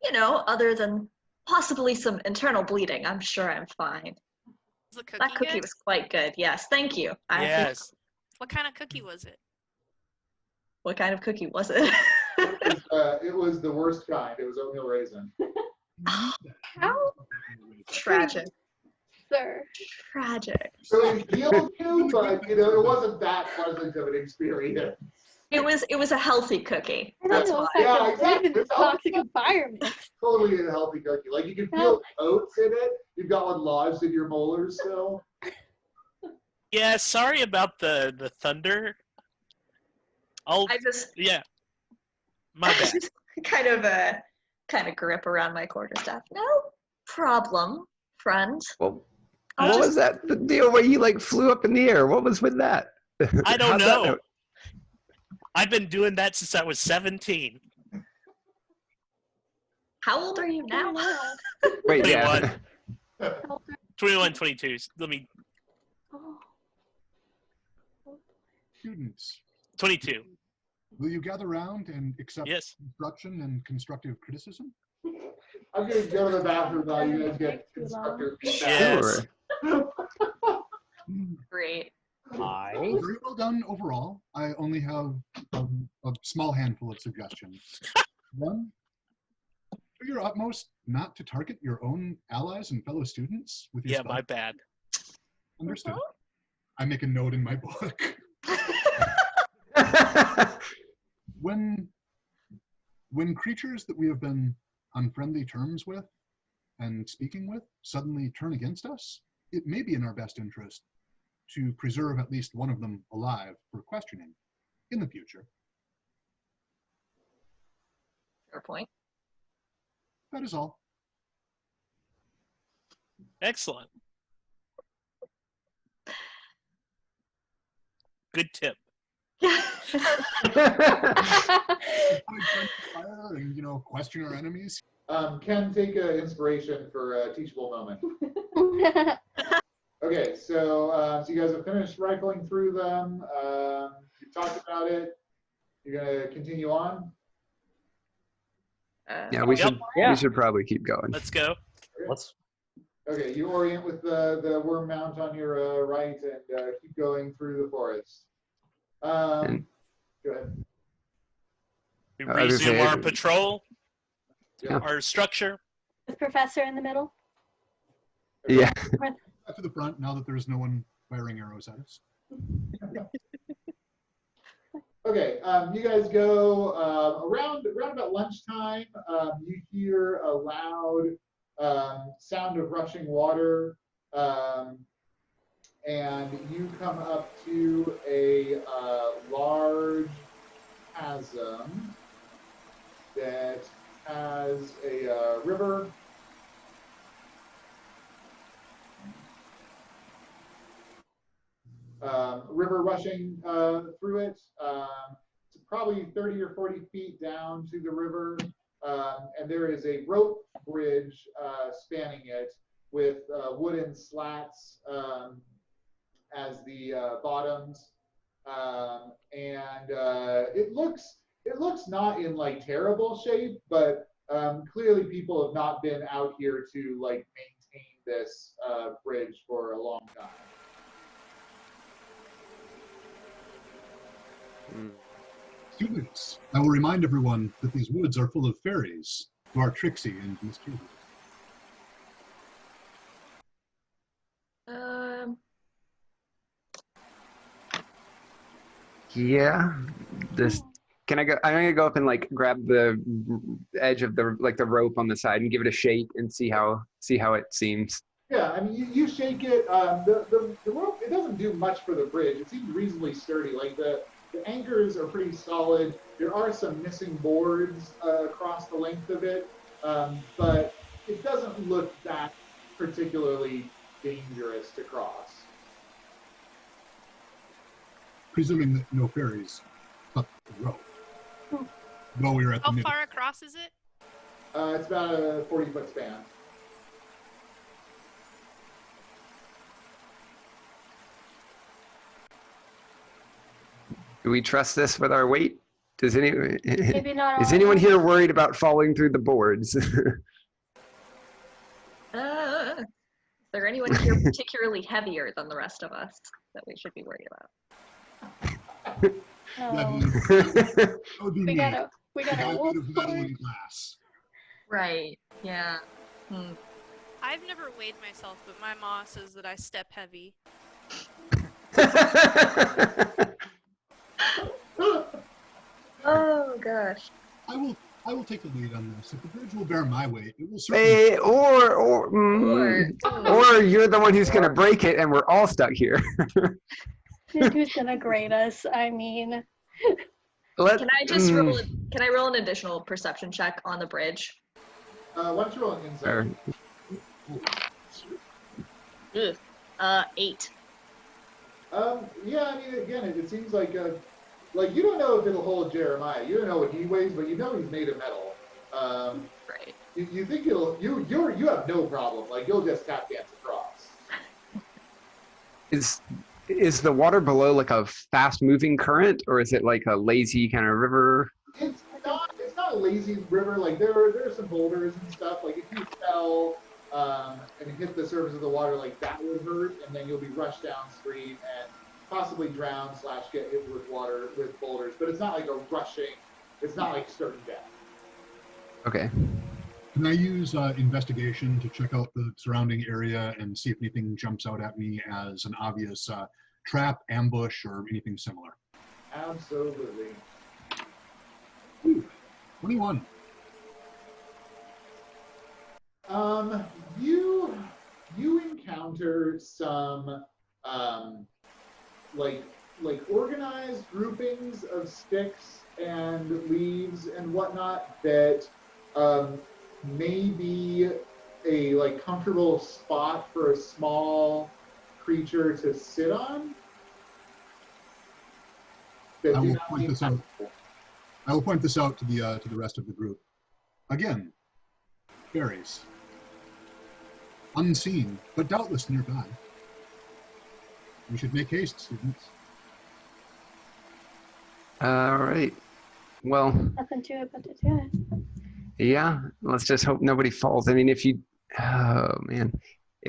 You know, other than possibly some internal bleeding, I'm sure I'm fine. Was the cookie That cookie good? was quite good. Yes, thank you. Yes. What kind of cookie was it? What kind of cookie was it? It was the worst kind. It was oatmeal raisin. How? Tragic. Sir. Tragic. So it healed you, but it wasn't that pleasant of an experience. It was a healthy cookie. I That's don't know why. if I Yeah, can live in exactly. this toxic environment. Totally a healthy cookie. Like you can feel oats in it. You've got one lodged in your molars still. Yeah. Sorry about the thunder. I just Yeah. My bad. kind of grip around my quarterstaff. No problem, friend. Well, I'll what just- was that the deal where you like flew up in the air? What was with that? I don't How'd that know. I've been doing that since I was 17. How old are you now? Wait, yeah. 21. 21, 22. Let me. Oh. Students, 22. Will you gather around and accept Yes. instruction and constructive criticism? I'm going to go to the bathroom while you guys get constructive feedback. Yes. Sure. Great. Very well done overall. I only have a small handful of suggestions. One, do your utmost not to target your own allies and fellow students with your Yeah, spell. my bad. Understood. I make a note in my book. When creatures that we have been on friendly terms with and speaking with suddenly turn against us, it may be in our best interest to preserve at least one of them alive for questioning in the future. Fair point. That is all. Excellent. Good tip. Fire and, question our enemies. Ken, take an inspiration for a teachable moment. Okay, so you guys have finished rifling through them. You talked about it. You're gonna continue on. Yeah, we should. Yeah. We should probably keep going. Let's go. Let's. Okay, you orient with the worm mount on your right and keep going through the forest. Go ahead. We I was gonna resume say- our patrol, Yeah. our structure. Is Professor in the middle? Yeah. Back to the front now that there's no one firing arrows at us. Okay, you guys go around about lunchtime. You hear a loud sound of rushing water, and you come up to a large chasm that has a river. River rushing through it. It's probably 30 or 40 feet down to the river, and there is a rope bridge spanning it with wooden slats as the bottoms, and it looks not in like terrible shape, but clearly people have not been out here to like maintain this bridge for a long time. Students, I will remind everyone that these woods are full of fairies who are tricksy and mischievous. Yeah. This. Can I go? I'm gonna go up and like grab the edge of the rope on the side and give it a shake and see how it seems. Yeah, I mean, you shake it. The rope, it doesn't do much for the bridge. It seems reasonably sturdy. Like the anchors are pretty solid. There are some missing boards across the length of it, but it doesn't look that particularly dangerous to cross. Presuming that no fairies cut the rope. Though we were at the How middle. far across is it? It's about a 40-foot span. Do we trust this with our weight? Does anyone? Maybe not Is all anyone of us. here worried about falling through the boards? Is there anyone here particularly heavier than the rest of us that we should be worried about? No. That would be We me. gotta The guy wolf made of metal forward. and glass. Right. Yeah. I've never weighed myself, but my ma says that I step heavy. Oh gosh. I will take the lead on this. If the bridge will bear my weight, it will certainly. Hey, or you're the one who's gonna break it, and we're all stuck here. Who's gonna grade us? I mean, Can I just roll? Can I roll an additional perception check on the bridge? Why don't you roll an insight? Sure. 8. Yeah, I mean, again, it seems like you don't know if it'll hold Jeremiah. You don't know what he weighs, but you know he's made of metal. Right. You think you have no problem. Like you'll just tap dance across. Is the water below like a fast-moving current, or is it like a lazy kind of river? It's not a lazy river. Like there are some boulders and stuff. Like if you fell and hit the surface of the water, like that would hurt, and then you'll be rushed downstream and possibly drown / get hit with water with boulders. But it's not like a rushing. It's not like certain death. Okay. Can I use investigation to check out the surrounding area and see if anything jumps out at me as an obvious trap, ambush, or anything similar? Absolutely. Ooh, 21. You encounter some like organized groupings of sticks and leaves and whatnot that may be a like comfortable spot for a small creature to sit on. I will point this out. I will point this out to the rest of the group. Again, fairies, unseen but doubtless nearby. We should make haste, students. All right. Well. Nothing to it but to do it. Yeah. Let's just hope nobody falls. I mean, if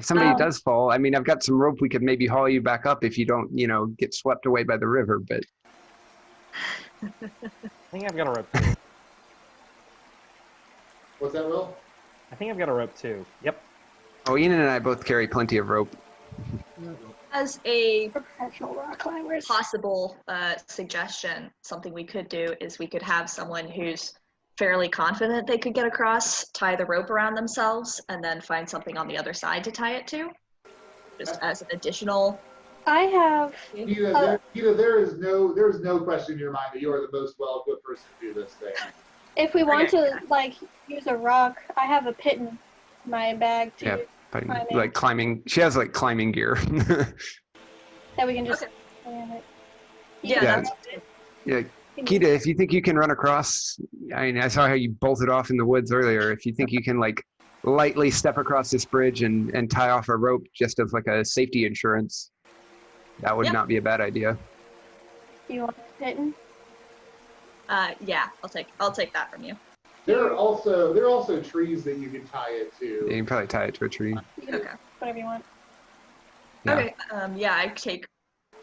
somebody does fall, I mean, I've got some rope. We could maybe haul you back up if you don't, get swept away by the river. But I think I've got a rope too. What's that, Will? I think I've got a rope too. Yep. Oh, Enid and I both carry plenty of rope. As a Professional rock climbers. possible suggestion, something we could do is we could have someone who's fairly confident they could get across, tie the rope around themselves, and then find something on the other side to tie it to, just as an additional. I have. Kida, there is no question in your mind that you are the most well-equipped person to do this thing. If we want to use a rock, I have a pit in my bag too. Yeah, like climbing. She has like climbing gear. That we can just. Okay. Yeah. That's Yeah. Kida, if you think you can run across, I mean, I saw how you bolted off in the woods earlier. If you think you can like lightly step across this bridge and tie off a rope just as like a safety insurance, that would not be a bad idea. You want a pitten? yeah, I'll take that from you. There are also trees that you can tie it to. Yeah, you can probably tie it to a tree. Okay. Whatever you want. Yeah. Okay. Yeah, I take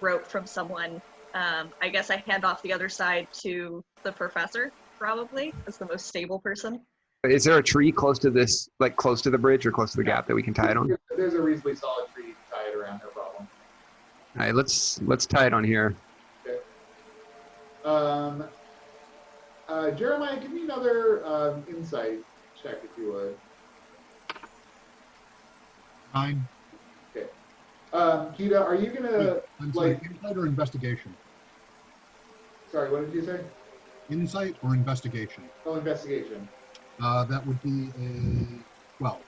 rope from someone. I guess I hand off the other side to the professor, probably, as the most stable person. Is there a tree close to this, like close to the bridge or close to the gap that we can tie it on? There's a reasonably solid tree you can tie it around, no problem. All right, let's tie it on here. Okay. Jeremiah, give me another insight check if you would. 9. Okay. Kida, are you gonna insight or investigation? Sorry, what did you say? Insight or investigation? Oh, investigation. That would be a 12.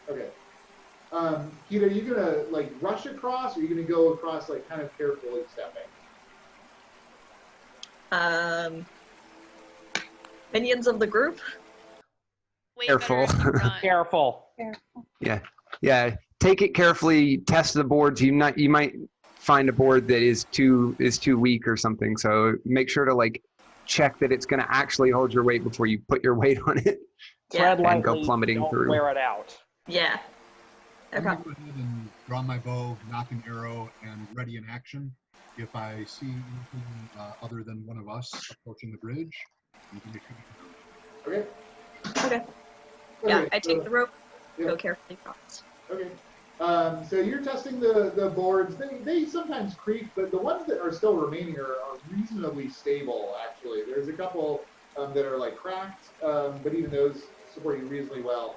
Okay. Kida, are you gonna rush across, or are you gonna go across kind of carefully stepping? Minions of the group. Way Careful. better if you run. Careful. Yeah. Take it carefully. Test the boards. You might find a board that is too weak or something. So make sure to check that it's going to actually hold your weight before you put your weight on it. Tread lightly, and go plummeting don't through. Wear it out. Yeah. I'm going to go ahead and draw my bow, knock an arrow, and ready in action. If I see anything other than one of us approaching the bridge, you can make sure you Okay. Okay. Yeah, Okay, I take the rope, yeah. go carefully across. Okay. So you're testing the boards. They sometimes creak, but the ones that are still remaining are reasonably stable, actually. There's a couple that are cracked, but even those support you reasonably well.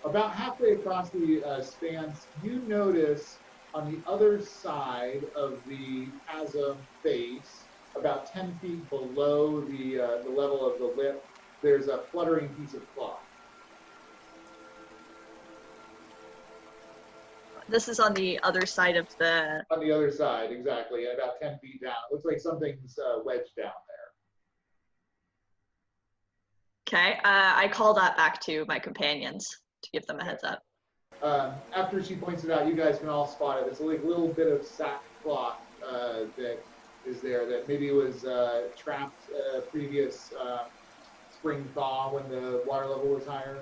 About halfway across the span, you notice on the other side of the chasm face, about 10 feet below the level of the lip, there's a fluttering piece of cloth. This is on the other side of the... On the other side, exactly, about 10 feet down. It looks like something's wedged down there. Okay, I call that back to my companions to give them a heads up. After she points it out, you guys can all spot it. It's a little bit of cloth that is there that maybe was trapped previous spring thaw when the water level was higher.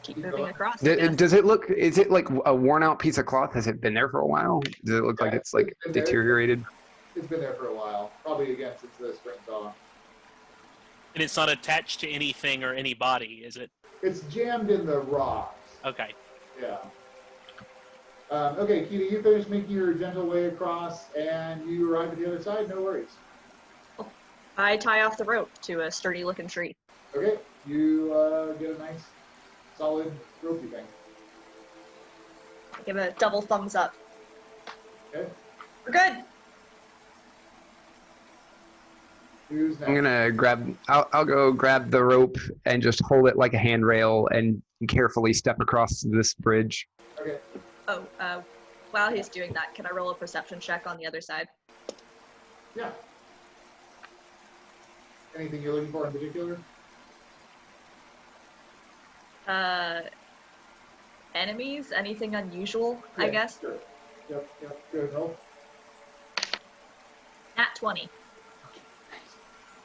Keep moving across. Does it look? Is it like a worn out piece of cloth? Has it been there for a while? Does it look like it's like deteriorated? It's been there for a while. Probably again since the spring thaw. And it's not attached to anything or anybody, is it? It's jammed in the rocks. Okay. Yeah. Okay, Kida, you finished making your gentle way across, and you arrive at the other side. No worries. I tie off the rope to a sturdy-looking tree. Okay, you get a nice, solid ropey thing. I give a double thumbs up. Okay. We're good. Who's next? I'm gonna grab. I'll go grab the rope and just hold it like a handrail and carefully step across this bridge. Okay. Oh, while he's doing that, can I roll a perception check on the other side? Yeah. Anything you're looking for in particular? Enemies? Anything unusual, Yeah, I guess? Sure. Yep, good roll. Nat 20.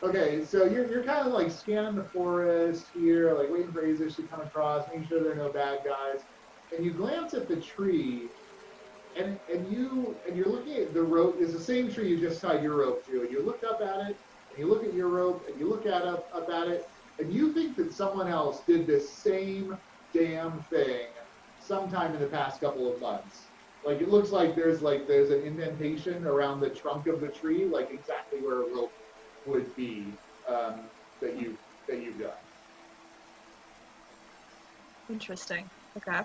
Okay, so you're kind of like scanning the forest here, like waiting for Aezsh to come across, making sure there are no bad guys. And you glance at the tree, and you're looking at the rope. It's the same tree you just tied your rope to. And you look up at it, and you look at your rope, and you look up at it, and you think that someone else did this same damn thing sometime in the past couple of months. Like it looks like there's an indentation around the trunk of the tree, like exactly where a rope would be that you've done. Interesting. Okay.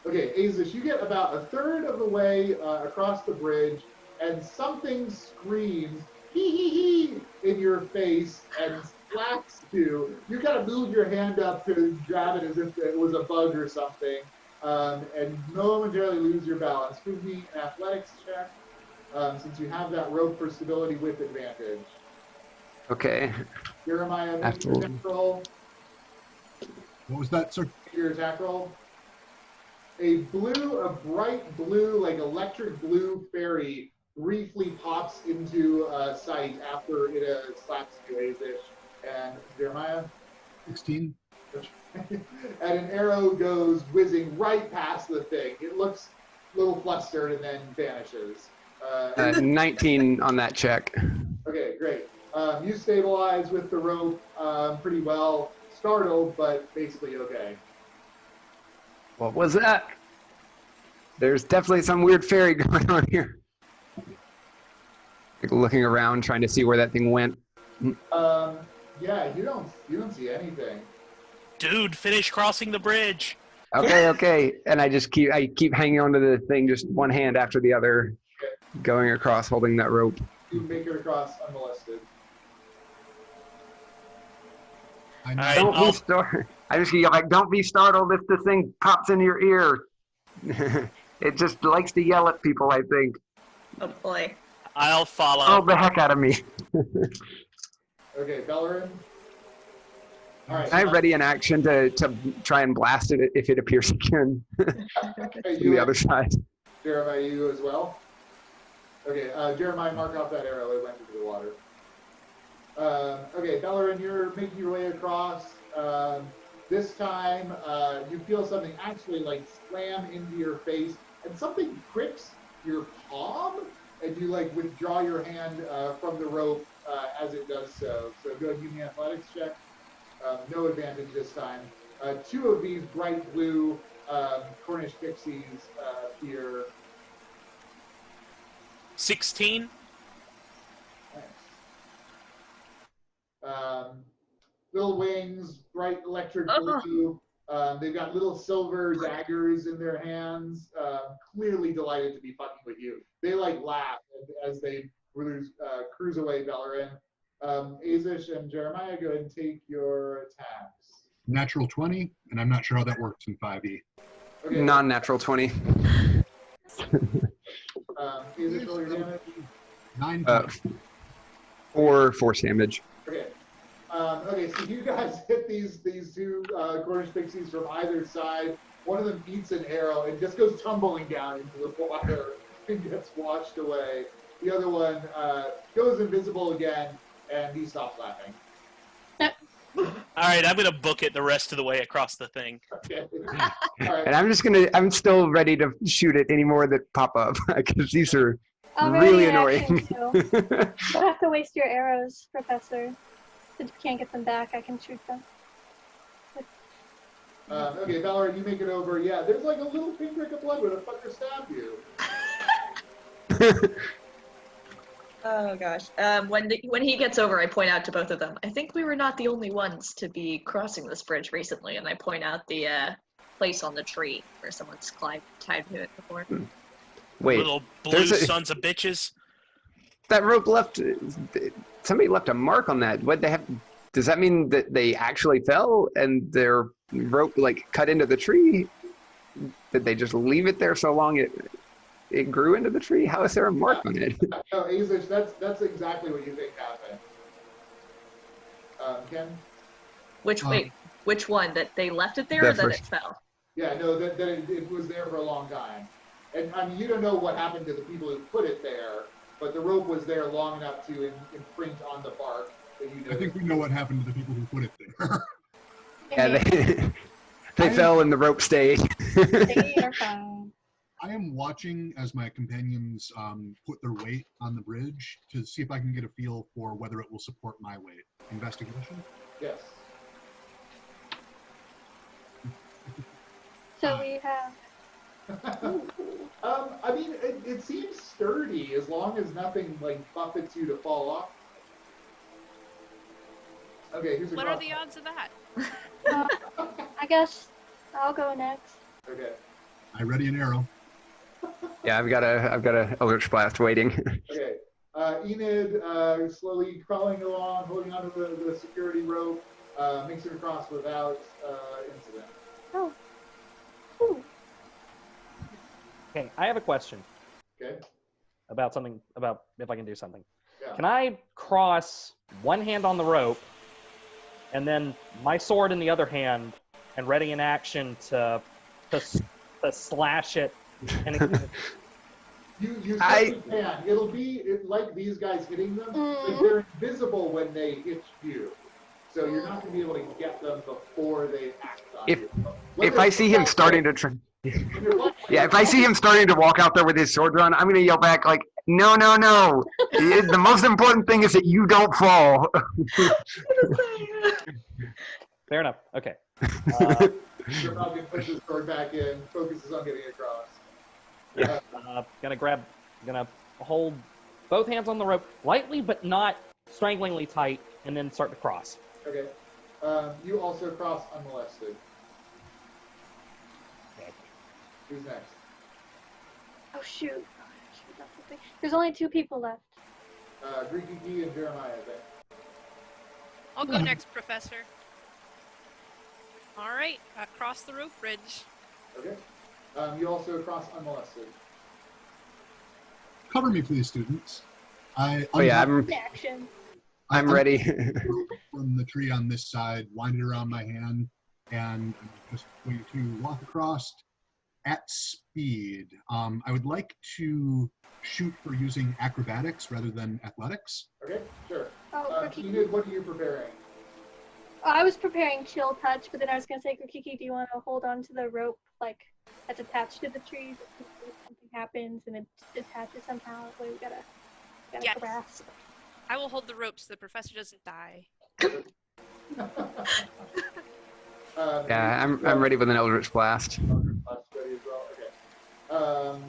Okay, Aezsh, you get about a third of the way across the bridge, and something screams "hee hee hee" in your face and slaps you. You kind of move your hand up to grab it as if it was a bug or something, and momentarily lose your balance. Give me an athletics check, since you have that rope for stability with advantage. Okay. Jeremiah, make your attack roll. What was that, sir? Make your attack roll. A bright blue, like electric blue fairy briefly pops into sight after it slaps you, Aezsh. And Jeremiah? 16. And an arrow goes whizzing right past the thing. It looks a little flustered and then vanishes. 19 on that check. Okay, great. You stabilize with the rope pretty well. Startled, but basically okay. What was that? There's definitely some weird fairy going on here. Like looking around, trying to see where that thing went. Yeah, you don't see anything. Dude, finish crossing the bridge. Okay. And I keep hanging onto the thing, just one hand after the other, going across, holding that rope. You make it across unmolested. Don't be startled. I just yell like, "Don't be startled if this thing pops in your ear." It just likes to yell at people, I think. Oh boy. I'll follow. Oh, the heck out of me. Okay, Belloryn. All right. I'm ready in action to try and blast it if it appears again. Okay, From the other side. Jeremiah, you as well? Okay, Jeremiah, mark off that arrow. It went into the water. Okay, Belloryn, you're making your way across. This time, you feel something actually like slam into your face, and something pricks your palm, and you like withdraw your hand from the rope as it does so. So go ahead and give me an athletics check. No advantage this time. Two of these bright blue Cornish Pixies appear. 16. Little wings, bright electric blue. They've got little silver daggers in their hands. Clearly delighted to be fucking with you. They like laugh as they cruise away, Belloryn. Aezsh and Jeremiah, go ahead and take your attacks. Natural 20, and I'm not sure how that works in 5e. Okay. Non-natural 20. Aezsh, roll your damage. 9 Or force damage. Okay. Okay, so you guys hit these two Cornish Pixies from either side. One of them eats an arrow and just goes tumbling down into the water and gets washed away. The other one goes invisible again, and he stops laughing. All right, I'm gonna book it the rest of the way across the thing. Okay. All right. And I'm still ready to shoot at any more that pop up because these are I'll really ready an annoying. action, too. Don't have to waste your arrows, Professor. If you can't get them back, I can shoot them. Okay, Belloryn, you make it over. Yeah, there's like a little pinprick of blood where the fucker stabbed you. Oh gosh. When he gets over, I point out to both of them. I think we were not the only ones to be crossing this bridge recently, and I point out the place on the tree where someone's tied to it before. Wait, Little blue sons of bitches. that rope left. Somebody left a mark on that. What they have? Does that mean that they actually fell and their rope like cut into the tree? Did they just leave it there so long it grew into the tree? How is there a mark on it? No, Aezsh, that's exactly what you think happened. Ken? Which one? That they left it there or that it fell? Yeah, no, that it was there for a long time. And I mean, you don't know what happened to the people who put it there, but the rope was there long enough to imprint on the bark that you know. I think we know what happened to the people who put it there. Yeah, they fell and the rope stayed. They are fine. I am watching as my companions put their weight on the bridge to see if I can get a feel for whether it will support my weight. Investigation? Yes. So we have. I mean, it seems sturdy as long as nothing like buffets you to fall off. Okay, here's a What are the odds of that? I guess I'll go next. Okay. I ready an arrow. Yeah, I've got a Eldritch Blast waiting. Okay. Enid slowly crawling along, holding onto the security rope, makes it across without incident. Oh. Ooh. Okay, I have a question Okay. about something, about if I can do something. Yeah. Can I cross one hand on the rope and then my sword in the other hand and ready in action to slash it? And You certainly can. It'll be like these guys hitting them. Like they're invisible when they hit you. So you're not going to be able to get them before they act on you. If I see him starting to if I see him starting to walk out there with his sword drawn, I'm going to yell back like, no, no, no. The most important thing is that you don't fall. Fair enough. Okay. Gyrfalcon puts his sword back in, focuses on getting across. Gonna hold both hands on the rope lightly but not stranglingly tight, and then start to cross. Okay. You also cross unmolested. Okay. Who's next? Oh shoot. That's the thing. There's only 2 people left. Grikiki and Jeremiah, I think. I'll go next, Professor. All right, across the rope bridge. Okay. You also cross unmolested. Cover me, please, students. Oh yeah, I'm ready. From the tree on this side, wind it around my hand, and I'm just going to walk across at speed. I would like to shoot for using acrobatics rather than athletics. Okay, sure. Oh, Enid, what are you preparing? I was preparing chill touch, but then I was gonna say, Grikiki, do you want to hold on to the rope like that's attached to the tree? If something happens and it detaches somehow, we gotta Yes. grasp. I will hold the rope so the professor doesn't die. Yeah, I'm ready with an Eldritch Blast. Eldritch Blast ready as well.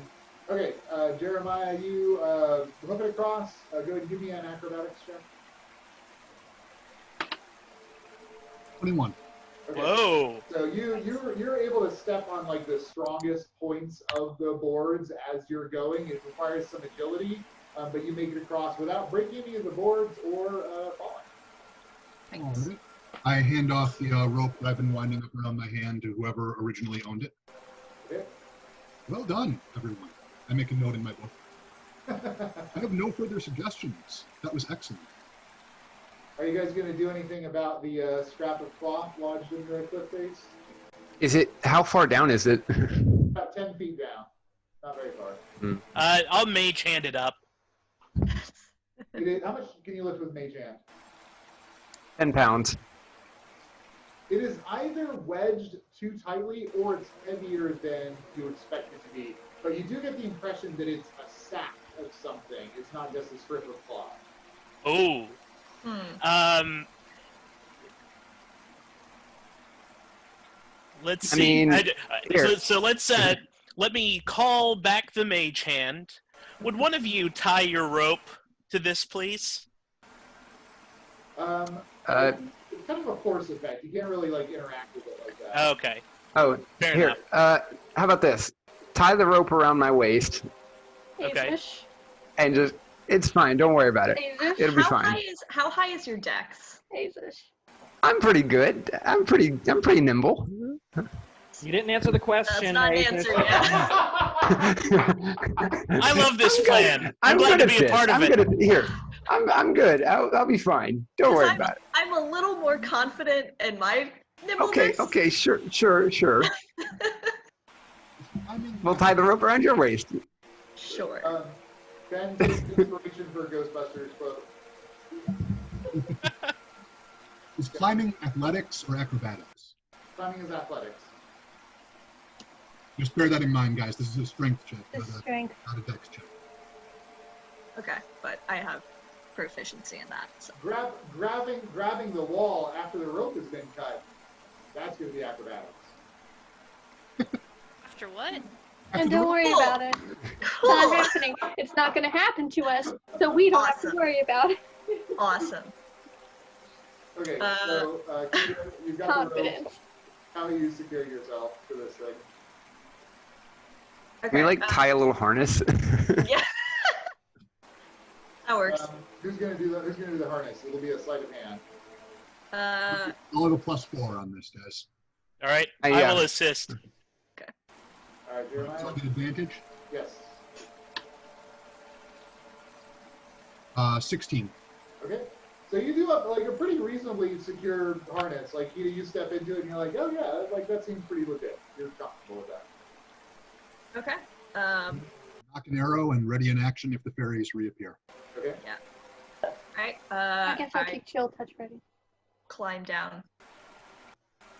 Okay. Jeremiah, you flip it across. Go ahead and give me an acrobatics check. 21. Okay. Whoa. So you're able to step on like the strongest points of the boards as you're going. It requires some agility, but you make it across without breaking any of the boards or falling. All right. I hand off the rope that I've been winding up around my hand to whoever originally owned it. Okay. Well done, everyone. I make a note in my book. I have no further suggestions. That was excellent. Are you guys going to do anything about the scrap of cloth lodged in the cliff face? Is it? How far down is it? About 10 feet down. Not very far. I'll mage hand it up. How much can you lift with Mage Hand? 10 pounds. It is either wedged too tightly or it's heavier than you expect it to be. But you do get the impression that it's a sack of something. It's not just a strip of cloth. Oh. Let's see. So let's let me call back the mage hand. Would one of you tie your rope to this, please? It's kind of a force effect. You can't really like interact with it like that. Okay. Oh, Fair here. enough. How about this? Tie the rope around my waist, Okay. Aezsh. and just—it's fine. Don't worry about it. Aezsh. It'll be fine. How high is your dex? Aezsh. I'm pretty good. I'm pretty nimble. You didn't answer the question. That's not an Aezsh. answer yet. I love this plan. I'm good glad to at be a this. part of I'm it. good at here. I'm good. I'll be fine. Don't worry about it. I'm a little more confident in my nimbleness. Okay. Sure. I mean, We'll tie the rope around your waist. Sure. Ben takes inspiration for Ghostbusters quote. is climbing athletics or acrobatics? Climbing is athletics. Just bear that in mind, guys. This is a strength check, It's not strength. a dex check. Okay, but I have proficiency in that. So. Grabbing the wall after the rope has been cut. That's going to be acrobatics. After what? And don't worry about it. It's not happening. It's not going to happen to us, so we don't have to worry about it. Awesome. Okay, so Kida, you've got the rope. Confidence. How do you secure yourself for this thing? Okay, Can we like tie a little harness? Yeah. That works. Who's gonna do the harness? It'll be a sleight of hand. I'll have a +4 on this, guys. All right. Yeah. I will assist. All right, Jeremiah. So I get advantage. Yes. 16. Okay. So you do like a pretty reasonably secure harness. Like you step into it and you're like, oh yeah, like that seems pretty legit. You're comfortable with that. Okay. Knock an arrow and ready in action if the fairies reappear. Okay. All right. I guess I'll keep chill touch ready. Climb down.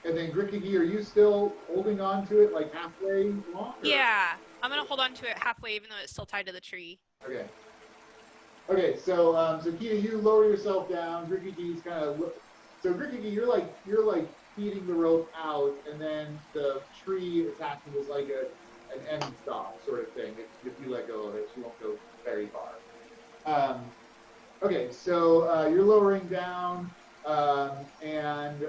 And then Grikiki, are you still holding on to it like halfway along? or- Yeah, I'm gonna hold on to it halfway, even though it's still tied to the tree. Okay. Okay, so Kida, you lower yourself down. Grikiki's kind of so Grikiki, you're like feeding the rope out, and then the tree attachment is like an end stop sort of thing. If you let go of it, she won't go very far. Okay, so you're lowering down, and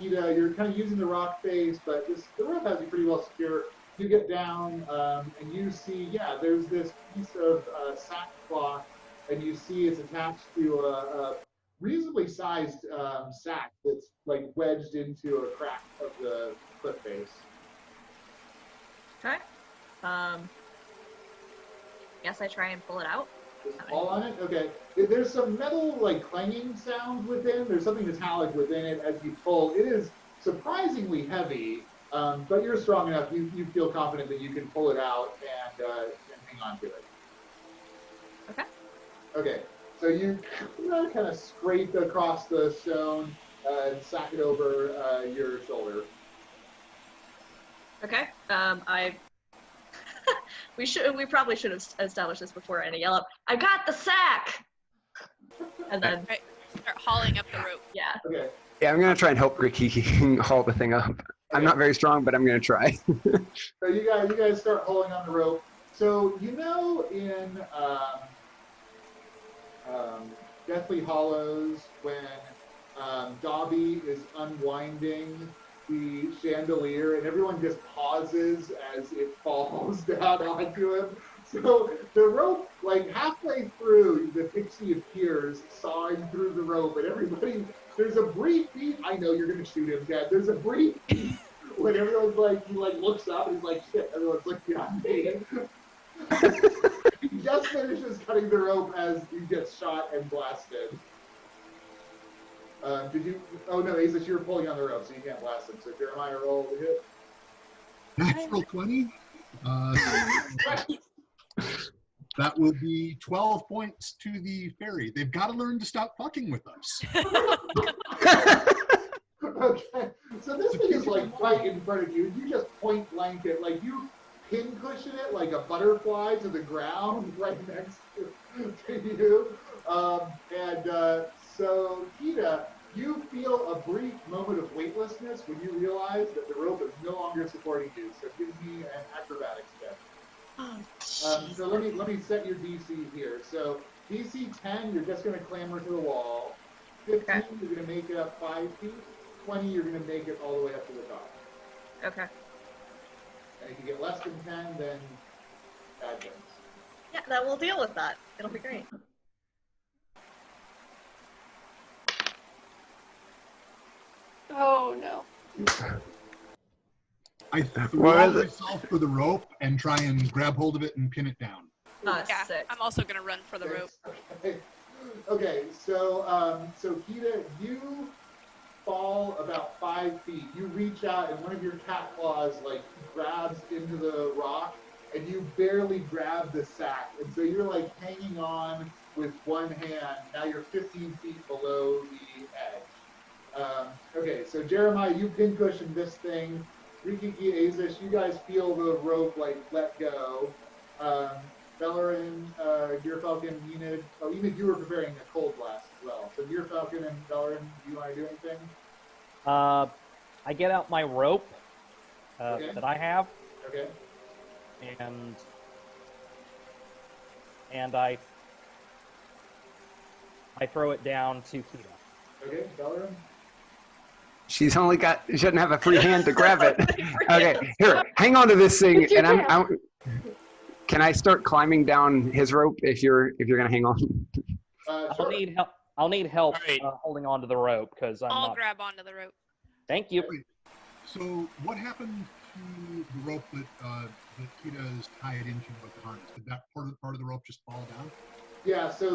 Kida, you're kind of using the rock face, but the rope has you pretty well secure. You get down, and you see, there's this piece of sackcloth, and you see it's attached to a reasonably sized sack that's like wedged into a crack of the cliff face. Okay. Guess I try and pull it out. Is it all on it? Okay. There's some metal like clanging sound within. There's something metallic within it as you pull. It is surprisingly heavy, but you're strong enough. You feel confident that you can pull it out and hang on to it. Okay. Okay. So you kind of scrape across the stone and sack it over your shoulder. Okay. We probably should have established this before and yell up, I got the sack! And then Right. Start hauling up the rope. yeah. Okay. Yeah, I'm gonna try and help Grikiki haul the thing up. I'm not very strong, but I'm gonna try. So you guys start pulling on the rope. So in Deathly Hollows, when Dobby is unwinding the chandelier and everyone just pauses as it falls down onto him. So the rope, like halfway through, the pixie appears sawing through the rope, and everybody, there's a brief beat. I know you're gonna shoot him, Dad. There's a brief beat when everyone's like, he like looks up and he's like, shit. Everyone's looking at me. He just finishes cutting the rope as he gets shot and blasted. Did you? Oh no, Aezsh, you were pulling on the rope, so you can't blast him. So Jeremiah, roll the hit. Natural 20. That will be 12 points to the fairy. They've got to learn to stop fucking with us. Okay, so this thing is like right in front of you. You just point blank it, like you pin cushion it like a butterfly to the ground right next to you. So, Kida, you feel a brief moment of weightlessness when you realize that the rope is no longer supporting you. So give me an acrobatics check. So let me set your DC here. So DC 10, you're just going to clamber to the wall. 15, you're going to make it up 5 feet. 20, you're going to make it all the way up to the top. Okay. And if you get less than 10, then bad things. Yeah, that we'll deal with that. It'll be great. Oh no. I throw myself for the rope and try and grab hold of it and pin it down. Yeah, 6. I'm also gonna run for the rope. Okay, so Kida, you fall about 5 feet. You reach out and one of your cat claws like grabs into the rock and you barely grab the sack. And so you're like hanging on with one hand. Now you're 15 feet below the edge. Okay, so Jeremiah, you pincushion this thing. Grikiki, Aezsh, you guys feel the rope like let go. Belloryn, Gyrfalcon, Enid. Oh, Enid, you were preparing a cold blast as well. So Gyrfalcon and Belloryn, do you want to do anything? I get out my rope that I have. Okay. And I throw it down to Kida. Okay, Belloryn. She doesn't have a free hand to grab it. Okay, here, hang on to this thing, and I'm can I start climbing down his rope if you're gonna hang on? I'll need help. I'll need help Right. holding onto the rope because I'll not. grab onto the rope. Thank you. So what happened to the rope that Kida is tied into with the harness? Did that part of the rope just fall down? Yeah. So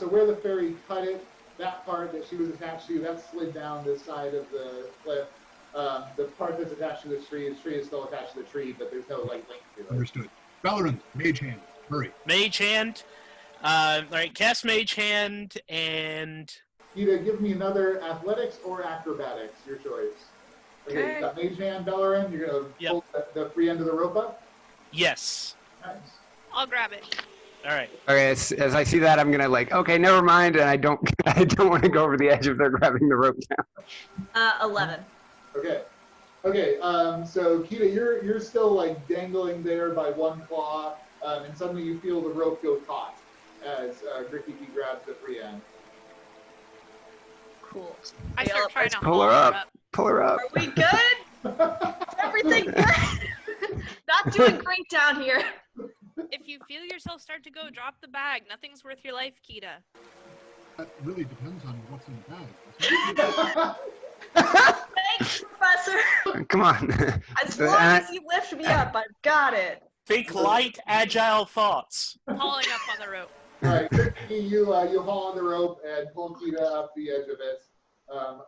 where the fairy cut it, that part that she was attached to, that slid down the side of the cliff. The part that's attached to the tree is still attached to the tree, but there's no like link to it. Understood. Belloryn, mage hand, hurry. Mage hand. All right, cast Mage Hand and. Either give me another athletics or acrobatics, your choice. Okay, you got Mage Hand, Belloryn. You're gonna pull the free end of the rope up. Yes. Nice. I'll grab it. All right. Okay, as I see that, I'm gonna like, okay, never mind, and I don't want to go over the edge if they're grabbing the rope down. 11. Okay. Okay. So Kida, you're still like dangling there by one claw, and suddenly you feel the rope go taut as Grikiki grabs the free end. Cool. I start trying to Pull her haul up. Pull her up. Are we good? Is everything good? Not doing great down here. If you feel yourself start to go, drop the bag. Nothing's worth your life, Kida. That really depends on what's in the bag. Thanks, Professor. Come on. As long as you lift me up, I've got it. Think light, agile thoughts. Hauling up on the rope. All right, Grikiki, you haul on the rope and pull Kida up the edge of it.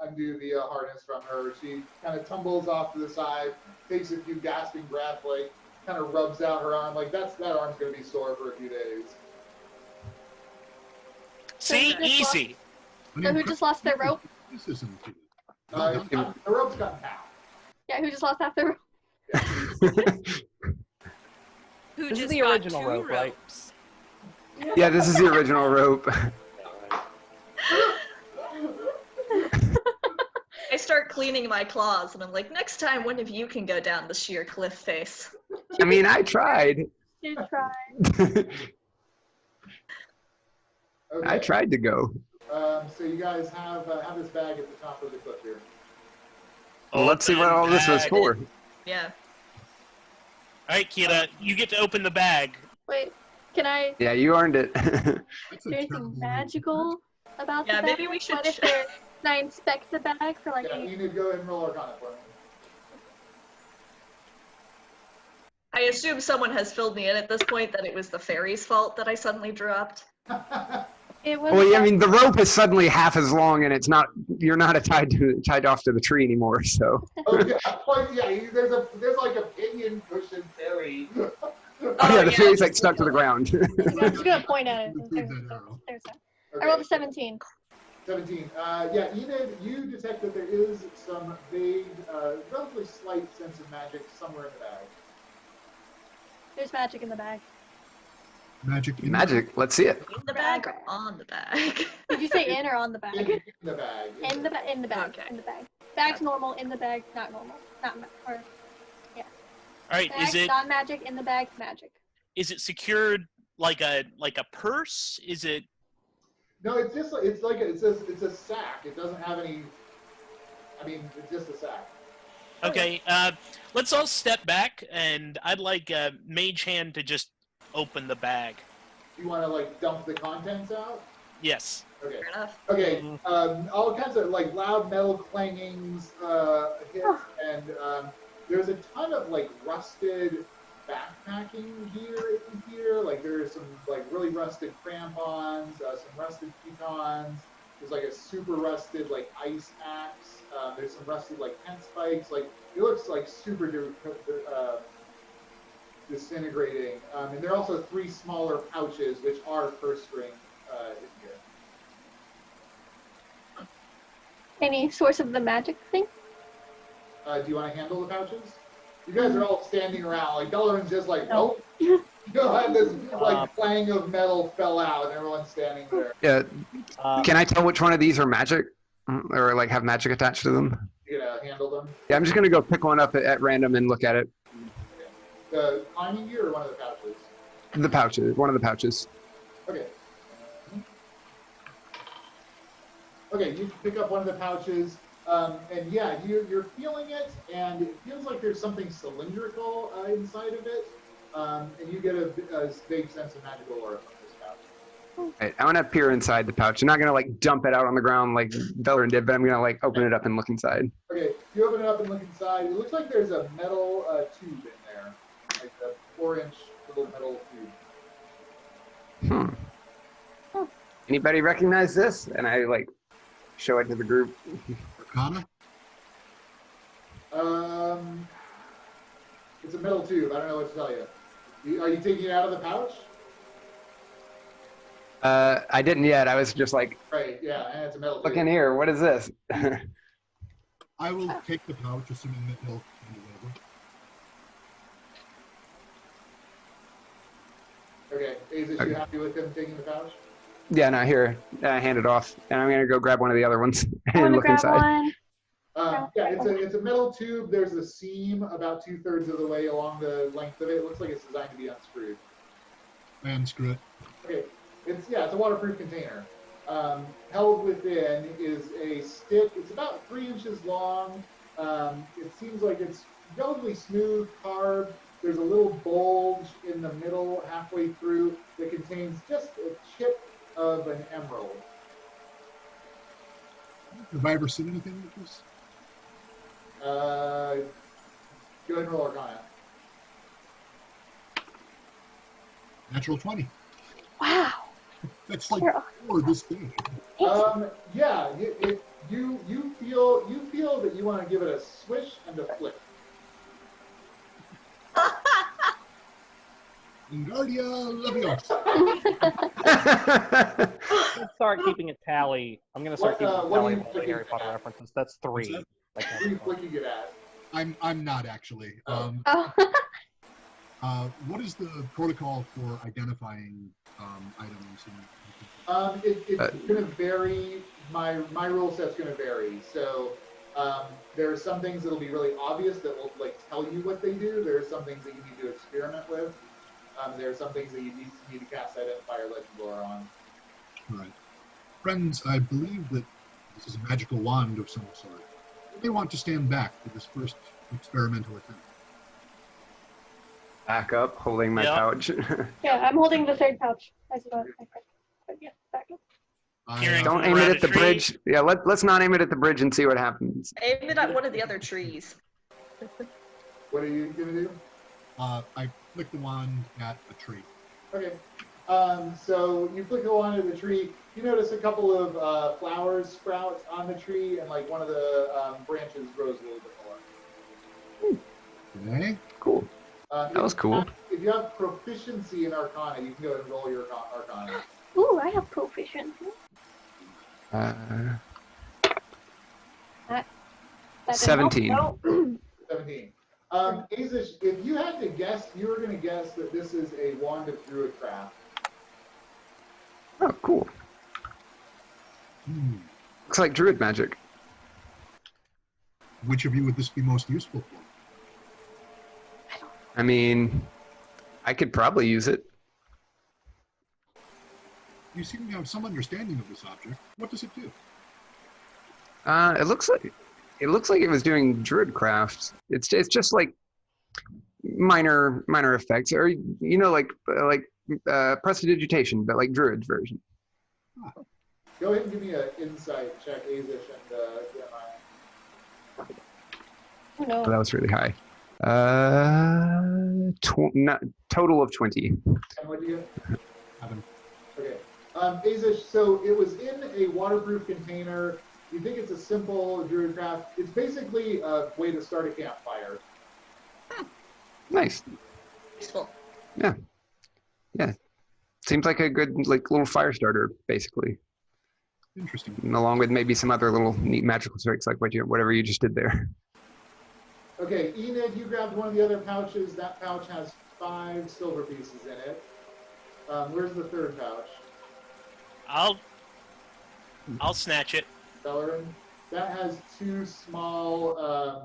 Undo the harness from her. She kind of tumbles off to the side, takes a few gasping breaths, like kind of rubs out her arm. Like that arm's gonna be sore for a few days. See, easy. So who just lost their rope? This isn't good. The rope's cut in half. Yeah, who just lost half their rope? Who This is just the got original 2 rope, right? ropes. Yeah, this is the original rope. I start cleaning my claws, and I'm like, next time one of you can go down the sheer cliff face. I mean, I tried. You tried. Okay. I tried to go. So you guys have this bag at the top of the cliff here. Well, let's see what all this was for. Yeah. All right, Kida, you get to open the bag. Wait, can I Yeah, you earned it. That's a do anything terrible magical about Yeah, the bag? maybe we should What if can I inspect the bag for like Yeah, any... you need to go ahead and roll Arcana for me. I assume someone has filled me in at this point that it was the fairy's fault that I suddenly dropped. It was. Well, yeah, I mean, the rope is suddenly half as long, and it's not. You're not tied off to the tree anymore. So. Oh yeah, well, yeah. There's like a pinion cushion fairy. Oh yeah, the fairy's like stuck to the ground. I'm just gonna point at it. Include that arrow. There's that. Okay. I rolled a 17. 17. Yeah, Enid, you detect that there is some vague, relatively slight sense of magic somewhere in the bag. There's magic in the bag. Magic. Magic. Let's see it. In the bag or on the bag? Did you say in or on the bag? In the bag. In the bag. In the bag. Okay. In the bag. Bag's normal. In the bag, not normal. Not or All right, bag, is it not magic? In the bag, magic. secured like a purse? Is it? No, it's just it's a sack. It doesn't have any. I mean, it's just a sack. Okay, let's all step back, and I'd like Mage Hand to just open the bag. You want to like dump the contents out? Yes. Okay. Fair enough. Okay. All kinds of like loud metal clangings hit, and there's a ton of like rusted backpacking gear in here. Like there's some like really rusted crampons, some rusted pitons. There's like a super rusted like ice axe. There's some rusted like tent spikes. Like it looks like super disintegrating. And there are also 3 smaller pouches which are first string in here. Any source of the magic thing? Do you want to handle the pouches? You guys are all standing around. Like Belloryn's just like, No. nope. You know, and this like clang of metal fell out, and everyone's standing there. Yeah. Can I tell which one of these are magic, or like have magic attached to them? You know, handle them. Yeah, I'm just gonna go pick one up at random and look at it. The climbing gear or one of the pouches? The pouches. One of the pouches. Okay. Okay, you pick up one of the pouches, and yeah, you're feeling it, and it feels like there's something cylindrical inside of it, and you get a vague sense of magical aura from this pouch. Right, I want to peer inside the pouch. I'm not gonna like dump it out on the ground like Belloryn did, but I'm gonna like open it up and look inside. Okay, you open it up and look inside. It looks like there's a metal tube in there, like a 4-inch little metal tube. Anybody recognize this? And I like show it to the group. Arcana? It's a metal tube. I don't know what to tell you. Are you taking it out of the pouch? I didn't yet. I was just like, Right, yeah, and it's a metal tube. look in here. What is this? I will take the pouch, assuming that he'll hand it over. Okay, Aezsh, you happy with him taking the pouch? Yeah, no, here. Hand it off. And I'm gonna go grab one of the other ones I want and to look grab inside. one. Yeah, it's a metal tube. There's a seam about 2/3 of the way along the length of it. It looks like it's designed to be unscrewed. I unscrew it. Okay, it's a waterproof container. Held within is a stick. It's about 3 inches long. It seems like it's relatively smooth, carved. There's a little bulge in the middle, halfway through, that contains just a chip of an emerald. Have I ever seen anything like this? Go ahead and roll Arcana. Natural 20. Wow. That's like You're- for this thing. Yeah, you feel that you want to give it a swish and a flick. Wingardia Leviosa. Let's start keeping a tally. I'm gonna start keeping a What are tally you of all the looking Harry Potter at? references. That's 3. What's Like, What are you flicking it at? I'm not actually. Oh. What is the protocol for identifying items? It's going to vary. My rule set's going to vary. So there are some things that'll be really obvious that will like tell you what they do. There are some things that you need to experiment with. There are some things that you need to cast Identifier Legend Lore on. All right. Friends, I believe that this is a magical wand of some sort. You may want to stand back for this first experimental attempt. Back up, holding my Yep. pouch. Yeah, I'm holding the 3rd pouch. As well. But yeah, back up. Hearing Don't from aim it around at a the tree. bridge. Yeah, let's not aim it at the bridge and see what happens. Aim it at one of the other trees. What are you going to do? I flick the wand at a tree. Okay. So you flick the wand at the tree. You notice a couple of flowers sprout on the tree, and like one of the branches grows a little bit more. Okay. Cool. That was cool. If you have proficiency in Arcana, you can go and roll your Arcana. Ooh, I have proficiency. That 17. No. 17. Aezsh, if you had to guess, you were going to guess that this is a wand of druidcraft. Oh, cool. Looks like druid magic. Which of you would this be most useful for? I mean, I could probably use it. You seem to have some understanding of this object. What does it do? It looks like it was doing druidcraft. It's just like minor effects, or you know, like prestidigitation, but like druid's version. Go ahead and give me an insight check, Aezsh and Jeremiah. Oh, no. Oh, that was really high. Total of 20. And what do you get? 7. Okay. Aezsh, so it was in a waterproof container. You think it's a simple druidcraft. It's basically a way to start a campfire. Nice. Useful. Yeah. Seems like a good little fire starter, basically. Interesting. And along with maybe some other little neat magical tricks like whatever you just did there. Okay, Enid, you grabbed one of the other pouches. That pouch has 5 silver pieces in it. Where's the third pouch? I'll snatch it. Belloryn? That has 2 small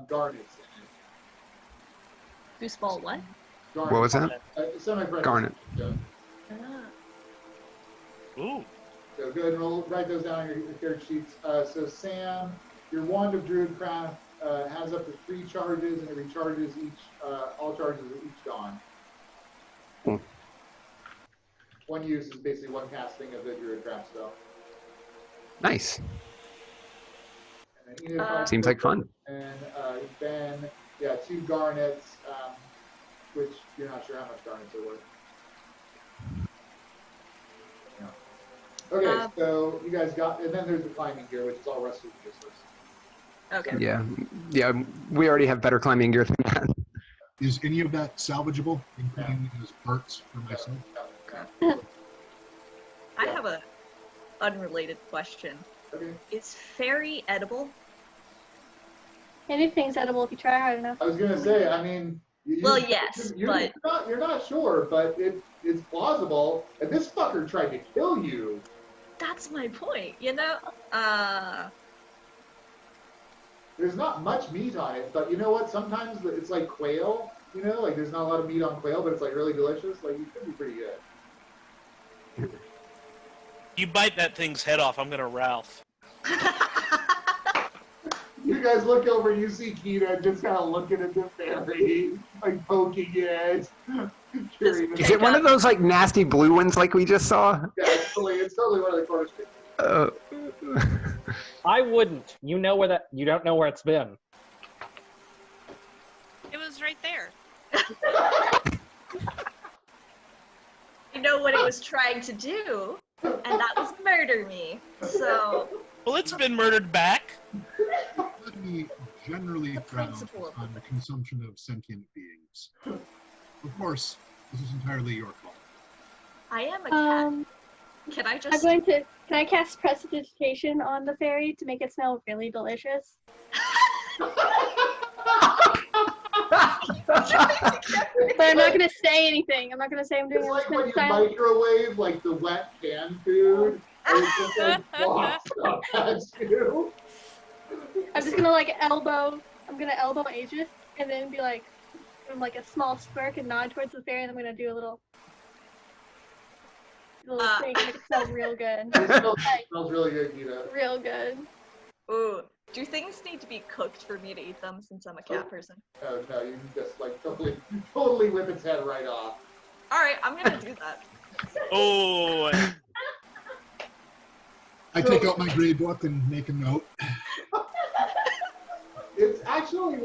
garnets in it. 2 small what? Garnet. What was that? Semi-precious. Garnet. So Ooh. go ahead and write those down on your character sheets. So Sam, your wand of druidcraft has up to 3 charges, and it recharges all charges are each gone. Cool. One use is basically one casting of the druidcraft spell. Nice. And then Enid Seems like fun. And Ben, 2 garnets, which you're not sure how much garnets are worth. Yeah. Okay, so you guys got, and then there's the climbing gear, which is all rusted and useless. Okay. Yeah. We already have better climbing gear than that. Is any of that salvageable, including as parts for myself? I have a unrelated question. Okay. Is fairy edible? Anything's edible if you try hard enough. I was gonna say, I mean, Yes, but you're not sure, but it's plausible. And this fucker tried to kill you. that's my point, you know? There's not much meat on it, but you know what? Sometimes it's like quail. You know, like there's not a lot of meat on quail, but it's like really delicious. Like it could be pretty good. You bite that thing's head off, I'm gonna Ralph. You guys look over, you see Kida just kind of looking at the fairy, like poking it. Curious. Is it one of those like nasty blue ones like we just saw? Yeah, it's totally one of the corner streets. I wouldn't. You don't know where it's been. It was right there. you know what it was trying to do, and that was murder me. So. Well, it's been murdered back. Let me generally frown Principle. on the consumption of sentient beings. Of course, this is entirely your fault. I am a cat. Can I just? Can I cast prestidigitation on the fairy to make it smell really delicious? But I'm not gonna say anything. I'm not gonna say I'm doing It's it. like when you microwave like the wet canned food. And it's just like flops up at you. I'm just gonna elbow Aegis and then be like, give him a small smirk and nod towards the fairy, and I'm gonna do a little thing, make it smell real good. It smells really good, Kida. Real good. Ooh. Do things need to be cooked for me to eat them since I'm a cat person? No, you can just totally whip its head right off. Alright, I'm gonna do that. Oh. I take out my grade book and make a note. It's actually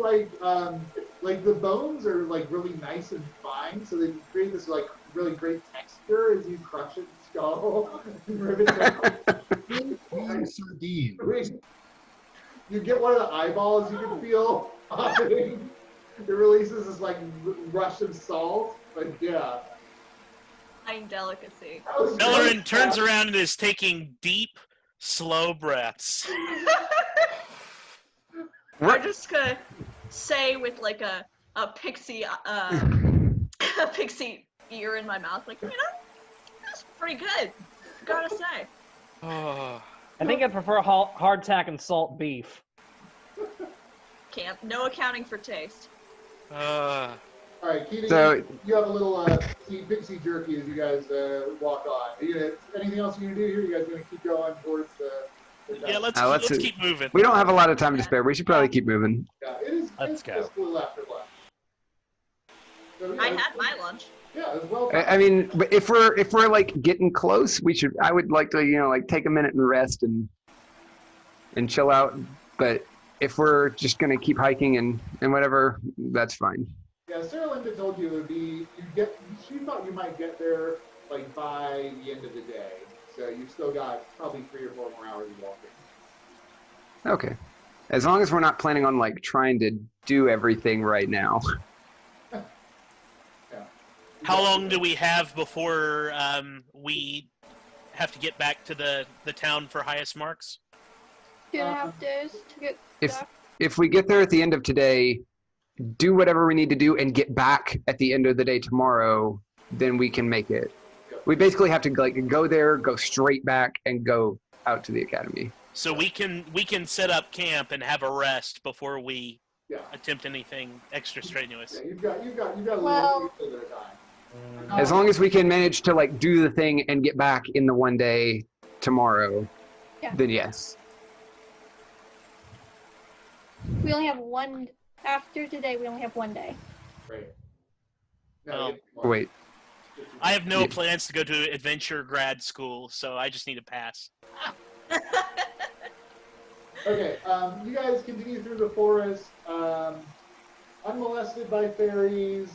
like the bones are like really nice and fine, so they create this like really great texture as you crush its skull and rip it down. Sardine. You get one of the eyeballs you can feel popping. It releases this like rush of salt. Like yeah. Fine delicacy. Belloryn turns around and is taking deep, slow breaths. We're just gonna say with like a pixie a pixie ear in my mouth, like, you know, that's pretty good. Gotta say. Oh. I think I prefer hardtack and salt beef. No accounting for taste. All right, Kida, So- you have a little pixie jerky as you guys walk on. Anything else you're gonna do here? You guys gonna keep going towards the Yeah, let's keep moving. We don't have a lot of time to spare. We should probably keep moving. Yeah, it is. Let's it's go. just a little after lunch. So, yeah, I had my lunch. Yeah, it was well. I mean, but if we're like getting close, I would like to, like take a minute and rest and chill out. But if we're just gonna keep hiking and whatever, that's fine. Yeah, Sarah Linda told you it would be. She thought you might get there like by the end of the day. So you've still got probably 3 or 4 more hours of walking. Okay, as long as we're not planning on like trying to do everything right now. Yeah. How long do we have before we have to get back to the town for highest marks? 2.5 days to get back. If we get there at the end of today, do whatever we need to do and get back at the end of the day tomorrow, then we can make it. We basically have to like go there, go straight back, and go out to the academy. So we can set up camp and have a rest before we Yeah. attempt anything extra strenuous. Yeah, you've got a little Well- bit of time. As long as we can manage to like do the thing and get back in the one day tomorrow, Yeah. then yes. We only have one. After today, we only have 1 day. Right. Oh. you get more. Wait, I have no Yeah. plans to go to adventure grad school, so I just need a pass. Okay, you guys continue through the forest, unmolested by fairies.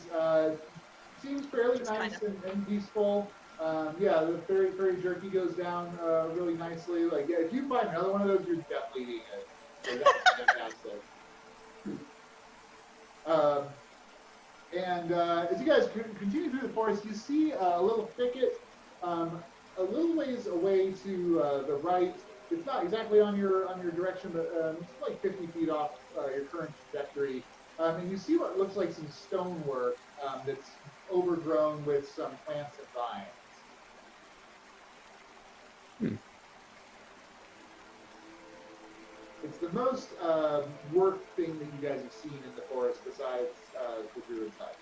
Seems fairly Just nice kind and peaceful. Yeah, the fairy jerky goes down really nicely. Like, yeah, if you find another one of those, you're definitely eating it. So that's fantastic. As you guys continue through the forest, you see a little thicket a little ways away to the right. It's not exactly on your direction, but it's like 50 feet off your current trajectory. And you see what looks like some stonework that's overgrown with some plants and vines. It's the most worked thing that you guys have seen in the forest besides the druid hut.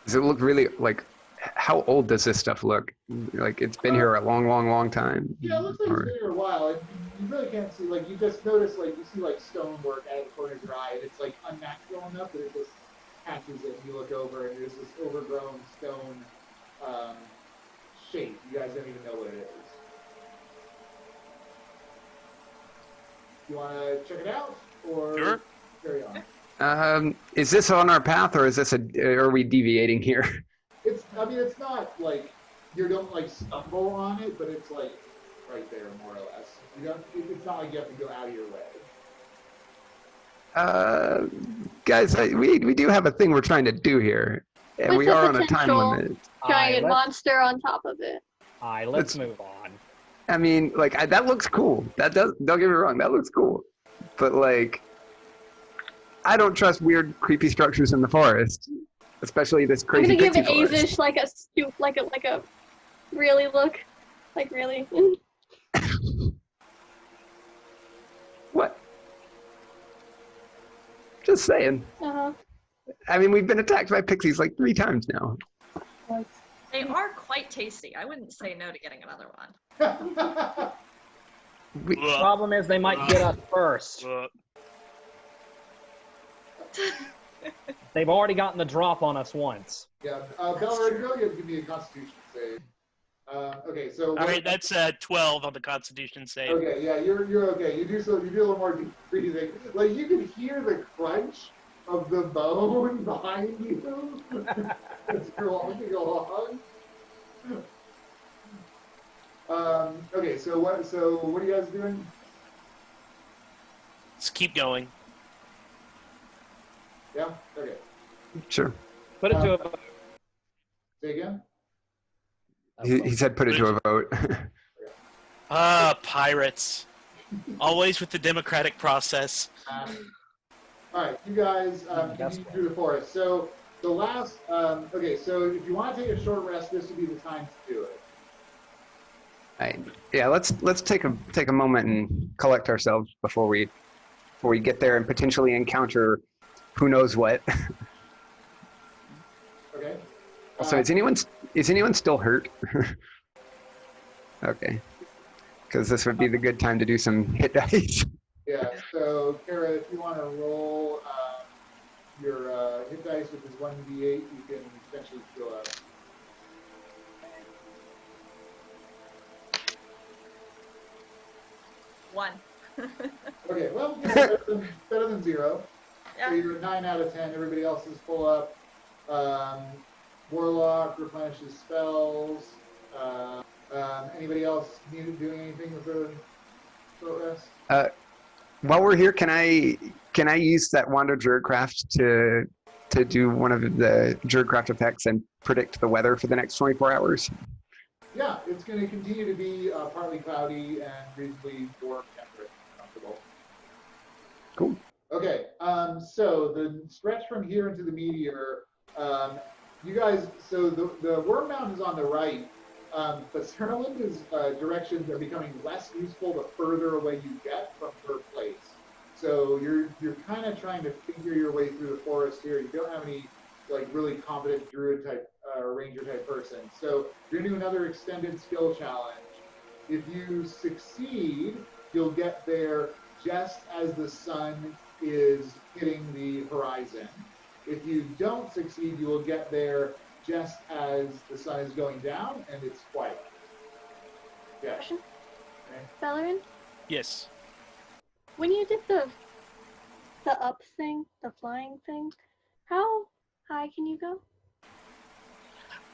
does it look really like? How old does this stuff look? Like it's been here a long, long, long time. Yeah, it looks like Or- it's been here a while. And you really can't see, like, you just notice, like, you see, like, stonework out of the corner of your eye, and it's, like, unnatural enough that it just catches it, and you look over, and there's this overgrown stone shape. You guys don't even know what it is. You want to check it out, or Sure. carry on? Is this on our path, or is this are we deviating here? I mean, it's not, like, you don't, like, stumble on it, but it's, like, right there, more or less. It's not like you have to go out of your way. Guys, we do have a thing we're trying to do here, and With we the are on a time potential limit. Giant let's monster on top of it. let's move on. I mean, like that looks cool. That does. Don't get me wrong. That looks cool, but like, I don't trust weird, creepy structures in the forest, especially this I'm crazy gonna give pixie forest. Aezsh like a really look, like really. What? Just saying. Uh-huh. I mean, we've been attacked by pixies like 3 times now. They are quite tasty. I wouldn't say no to getting another one. The problem is they might get us first. They've already gotten the drop on us once. Yeah, Belloryn, go ahead and give me a Constitution save. Okay, so All right, that's 12 on the Constitution save. okay, yeah, you're okay. You do a little more deep breathing. Like you can hear the crunch of the bone behind you as you're walking along. Okay, so what are you guys doing? Let's keep going. Yeah. Okay. Sure. Put it to a vote. Say again. He said put it to a vote. Pirates. Always with the democratic process. All right, you guys continue through the forest. So the last, okay, so if you want to take a short rest, this would be the time to do it. Right. Yeah, let's take a moment and collect ourselves before we get there and potentially encounter who knows what. Okay. Also, is anyone still hurt? Okay, because this would be the good time to do some hit dice. Yeah. So Kara, if you want to roll your hit dice, which is 1d8, you can potentially fill up. One. Okay, well, you know, better than 0. Yeah. So you're at 9 out of 10. Everybody else is full up. Warlock replenishes spells. Anybody else doing anything with the short rest? While we're here, can I use that Wand of Druidcraft to do one of the Druidcraft effects and predict the weather for the next 24 hours? Yeah, it's going to continue to be partly cloudy and reasonably warm temperate, comfortable. Cool. Okay, so the stretch from here into the meteor, you guys, so the Worm Mound is on the right, but Cernalinda's directions are becoming less useful the further away you get from her place. So you're kind of trying to figure your way through the forest here. You don't have any like really competent druid type ranger type person. So you're gonna do another extended skill challenge. If you succeed, you'll get there just as the sun is hitting the horizon. If you don't succeed, you will get there just as the sun is going down and it's quiet. Yeah. Question? Okay. Belloryn, Yes. when you did the up thing, the flying thing, how high can you go?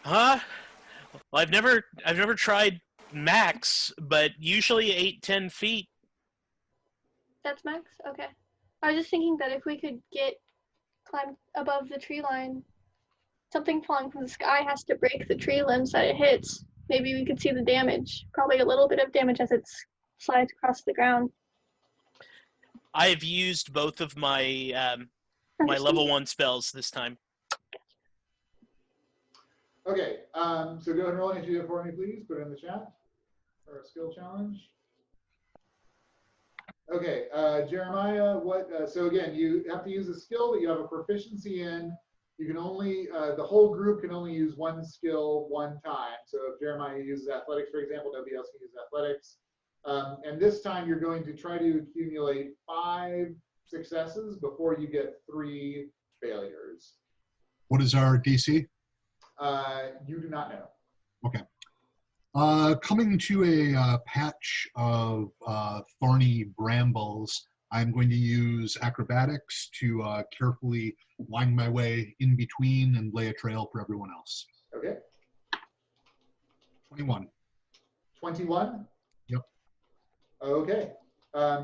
Well, I've never tried max, but usually 8-10 feet. That's max? Okay. I was just thinking that if we could climb above the tree line, something falling from the sky has to break the tree limbs that it hits. Maybe we could see the damage. Probably a little bit of damage as it slides across the ground. I've used both of my my level 1 spells this time. Okay, so go ahead and roll initiative for me, please. Put it in the chat for a skill challenge. Okay, Jeremiah, so again, you have to use a skill that you have a proficiency in. You can only, the whole group can only use one skill one time. So if Jeremiah uses athletics, for example, nobody else can use athletics. And this time you're going to try to accumulate 5 successes before you get 3 failures. What is our DC? You do not know. Okay. Coming to a patch of thorny brambles, I'm going to use acrobatics to carefully wind my way in between and lay a trail for everyone else. Okay. 21. 21? Yep. Okay.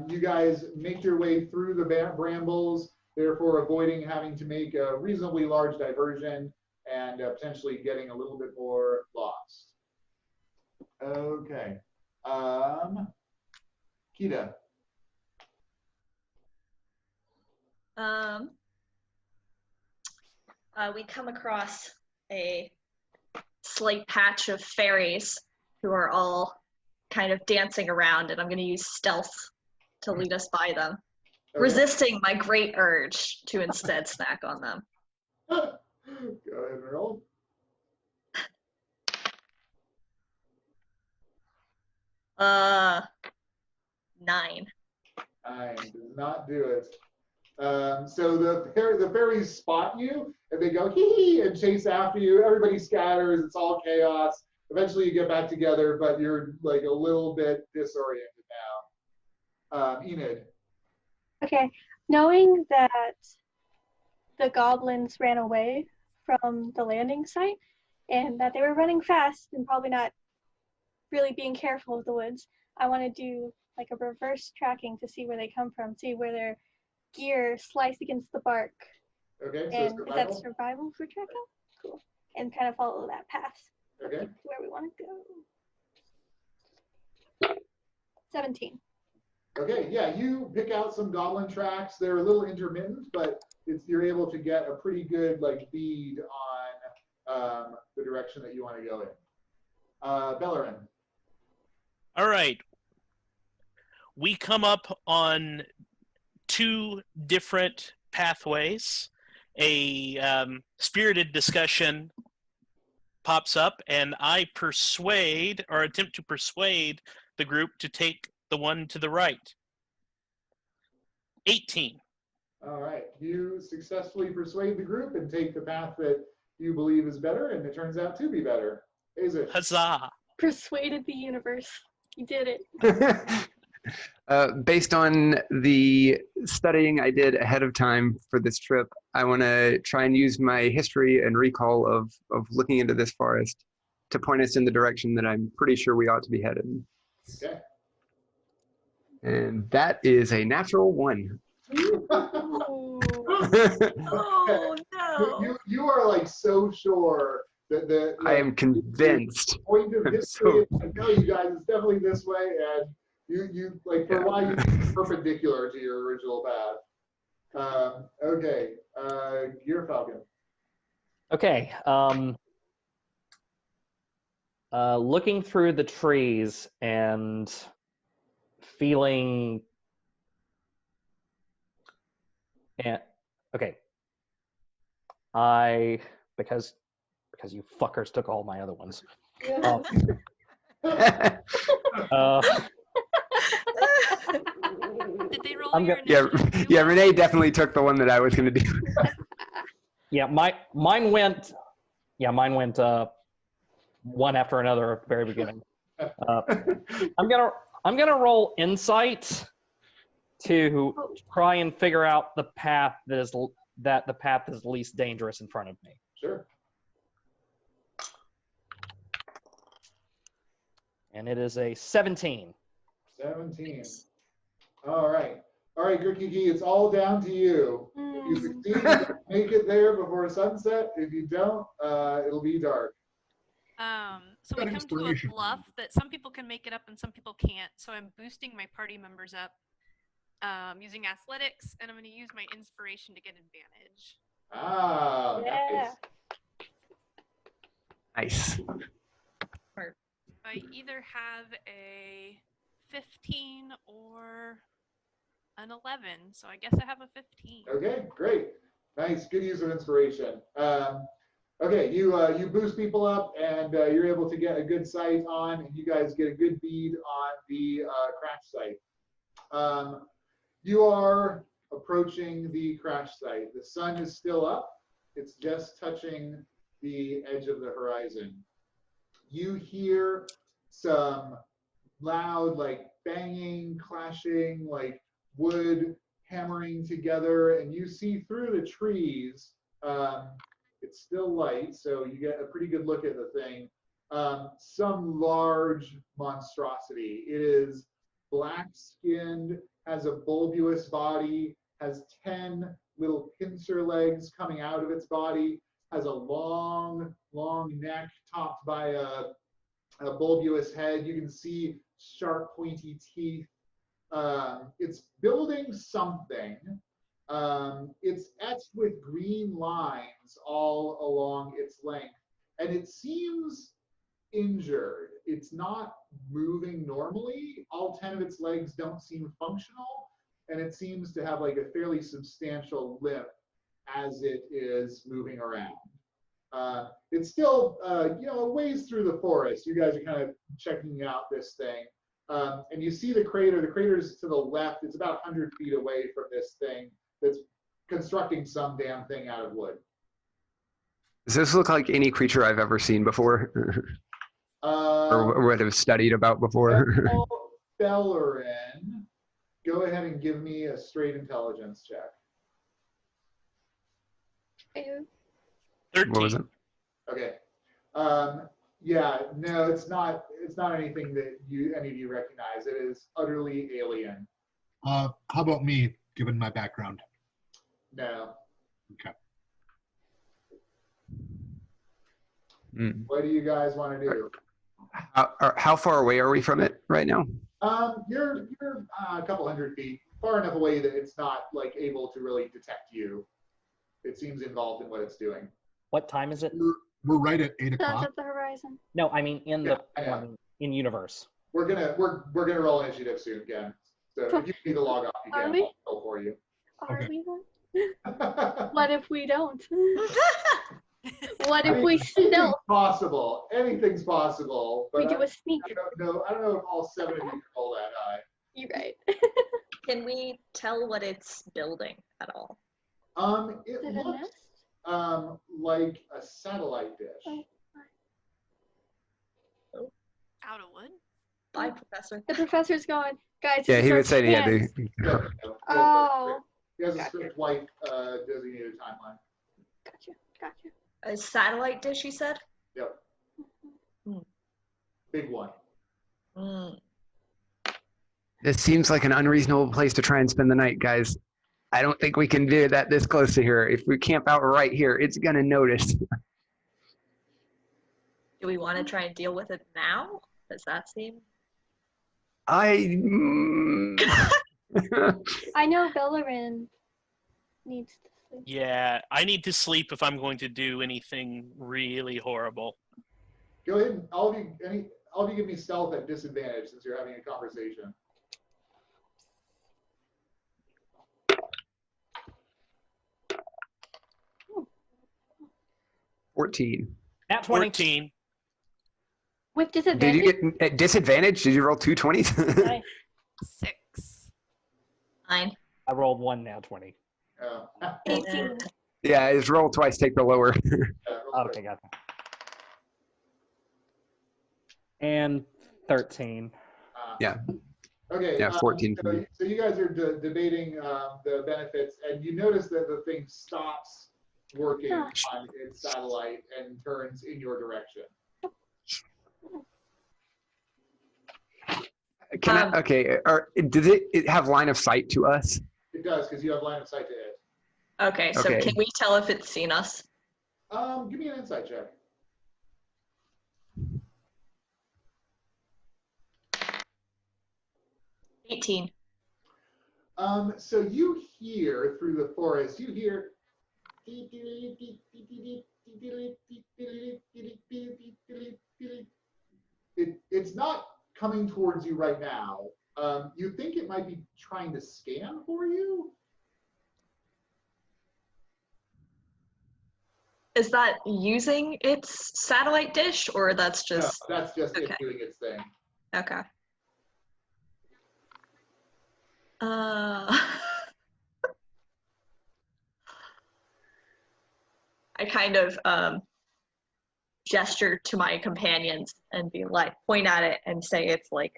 You guys make your way through the brambles, therefore avoiding having to make a reasonably large diversion and potentially getting a little bit more lost. Okay. Kida. We come across a slight patch of fairies who are all kind of dancing around, and I'm going to use stealth to lead us by them, resisting my great urge to instead snack on them. Go ahead and roll. 9. 9 does not do it. So the fairies spot you and they go hee hee and chase after you. Everybody scatters. It's all chaos. eventually you get back together, but you're like a little bit disoriented now. Enid. Okay, knowing that the goblins ran away from the landing site and that they were running fast and probably not really being careful of the woods, I want to do like a reverse tracking to see where they come from, see where their gear sliced against the bark. Okay, so And survival? is that survival for tracking? Cool. And kind of follow that path. Okay. To where we want to go. 17. Okay, yeah, you pick out some goblin tracks. They're a little intermittent, but you're able to get a pretty good like bead on the direction that you want to go in. Belloryn. All right. We come up on 2 different pathways. A spirited discussion pops up, and I persuade or attempt to persuade the group to take the one to the right. 18. All right, you successfully persuade the group and take the path that you believe is better, and it turns out to be better. Aezsh. Huzzah! Persuaded the universe. You did it. Based on the studying I did ahead of time for this trip, I want to try and use my history and recall of looking into this forest to point us in the direction that I'm pretty sure we ought to be headed. Okay. And that is a natural 1. Oh no! You are like so sure that the I am convinced. point of I'm history. so- I know you guys, it's definitely this way, and you like for a while you think it's perpendicular to your original path. Okay, Gyrfalcon. Okay. Looking through the trees and feeling. Okay. Because you fuckers took all my other ones. Uh, Did they roll I'm your yeah, initiative? yeah. Renee definitely took the one that I was going to do. Yeah, mine went. Yeah, mine went one after another at the very beginning. I'm gonna roll insight to try and figure out the path that the path is least dangerous in front of me. Sure. And it is a 17. 17. All right, Grikiki, it's all down to you. If you succeed, make it there before sunset. If you don't, it'll be dark. So we Got come to a inspiration. bluff that some people can make it up and some people can't. So I'm boosting my party members up using athletics, and I'm going to use my inspiration to get advantage. Ah, Yeah. Nice. I either have a 15 or an 11, so I guess I have a 15. Okay, great. Nice, good use of inspiration. Okay, you boost people up, and you're able to get a good sight on, and you guys get a good bead on the crash site. You are approaching the crash site. The sun is still up. It's just touching the edge of the horizon. You hear some loud, like banging, clashing, like wood hammering together, and you see through the trees. It's still light, so you get a pretty good look at the thing. Some large monstrosity. It is black-skinned, has a bulbous body, has 10 little pincer legs coming out of its body, has a long, long neck topped by a bulbous head. You can see sharp, pointy teeth. It's building something. It's etched with green lines all along its length, and it seems injured. It's not moving normally. All 10 of its legs don't seem functional, and it seems to have like a fairly substantial limp as it is moving around. It's still, a ways through the forest. You guys are kind of checking out this thing. And you see the crater. The crater is to the left. It's about 100 feet away from this thing that's constructing some damn thing out of wood. Does this look like any creature I've ever seen before? or would have studied about before. Belloryn, go ahead and give me a straight intelligence check. 13. What was it? Okay. Yeah, no, it's not anything that any of you recognize. It is utterly alien. How about me, given my background? No. Okay. What do you guys want to do? How far away are we from it right now? You're a couple hundred feet, far enough away that it's not like able to really detect you. It seems involved in what it's doing. What time is it? We're right at 8 That's o'clock. at the horizon. No, I mean in in universe. We're gonna roll initiative soon again. So if you need to log off, you Are can. we? I'll roll for you. Are Okay. we then? What if we don't? What if we Anything's still? possible. Anything's possible. But We do a sneak. I don't know if all 7 of you can roll that high. You're right. Can we tell what it's building at all? It Is it a looks nest? like a satellite dish. Oh. Out of wood? Bye, Professor. The professor's gone. Guys, Yeah, this he is would our say he had chance. to. Oh. He has a Gotcha. strict white designated timeline. Gotcha. A satellite dish, you said? Yep. Hmm. Big one. Mm. This seems like an unreasonable place to try and spend the night, guys. I don't think we can do that this close to here. If we camp out right here, it's gonna notice. Do we want to try and deal with it now? Does that seem? I know Belloryn needs to sleep. Yeah, I need to sleep if I'm going to do anything really horrible. Go ahead and all of you give me stealth at disadvantage since you're having a conversation. Oh. 14. At 20. 14. With Did disadvantage? you get at disadvantage? Did you roll 2 20s? Nice. 6. 9. I rolled 1 now 20. Oh. 18. Yeah, it's roll twice, take the lower. Okay, gotcha. And 13. Yeah. Okay. Yeah, 14 for me. So you guys are debating the benefits, and you notice that the thing stops working on its satellite and turns in your direction. Can I? Okay. Or does it have line of sight to us? It does, because you have line of sight to it. Okay, so Okay. can we tell if it's seen us? Give me an insight check. $18. So you hear through the forest, you hear it's not coming towards you right now. You think it might be trying to scan for you? Is that using its satellite dish, or that's just No, that's just okay. it doing its thing. Okay. I kind of gesture to my companions and be like, point at it and say it's like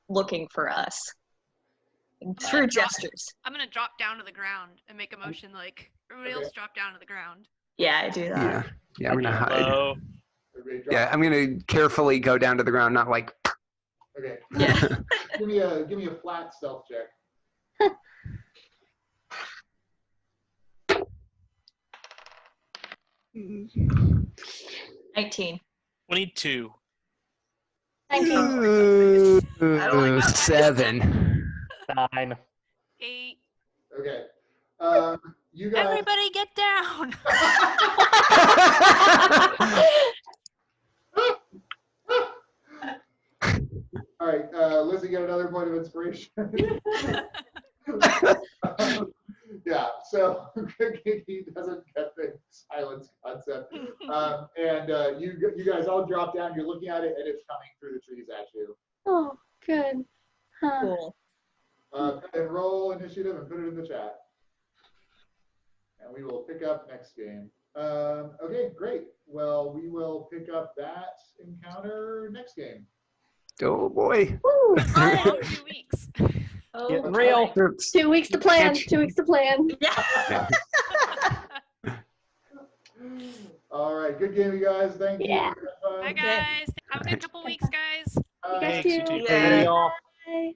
looking for us. And through gestures. I'm gonna drop down to the ground and make a motion like everybody else drop down to the ground. Yeah, I do that. Yeah. Yeah, I'm gonna hide. Hello. Everybody drop. Yeah, I'm gonna carefully go down to the ground, not like. Okay. Yeah. Give me a flat stealth check. 19. 22. 19. I don't like that. 7. 9. 8. Okay. You guys. Everybody get down. All right, Lizzie, get another point of inspiration. Yeah, so Grikiki doesn't get the silence concept. And you guys all drop down, you're looking at it, and it's coming through the trees at you. Oh, good. Huh. Cool. And roll initiative and put it in the chat. And we will pick up next game. Okay, great. Well, we will pick up that encounter next game. Oh boy. Woo! It's been a long 2 weeks. Oh, Getting real. Oops. 2 weeks to plan. Catch- 2 weeks to plan. Yeah. All right, good game, you guys. Thank Yeah. you. Have fun. Bye, guys. Have a good couple weeks, guys. You guys Thanks, you too. too. Yeah. Later, y'all. Bye.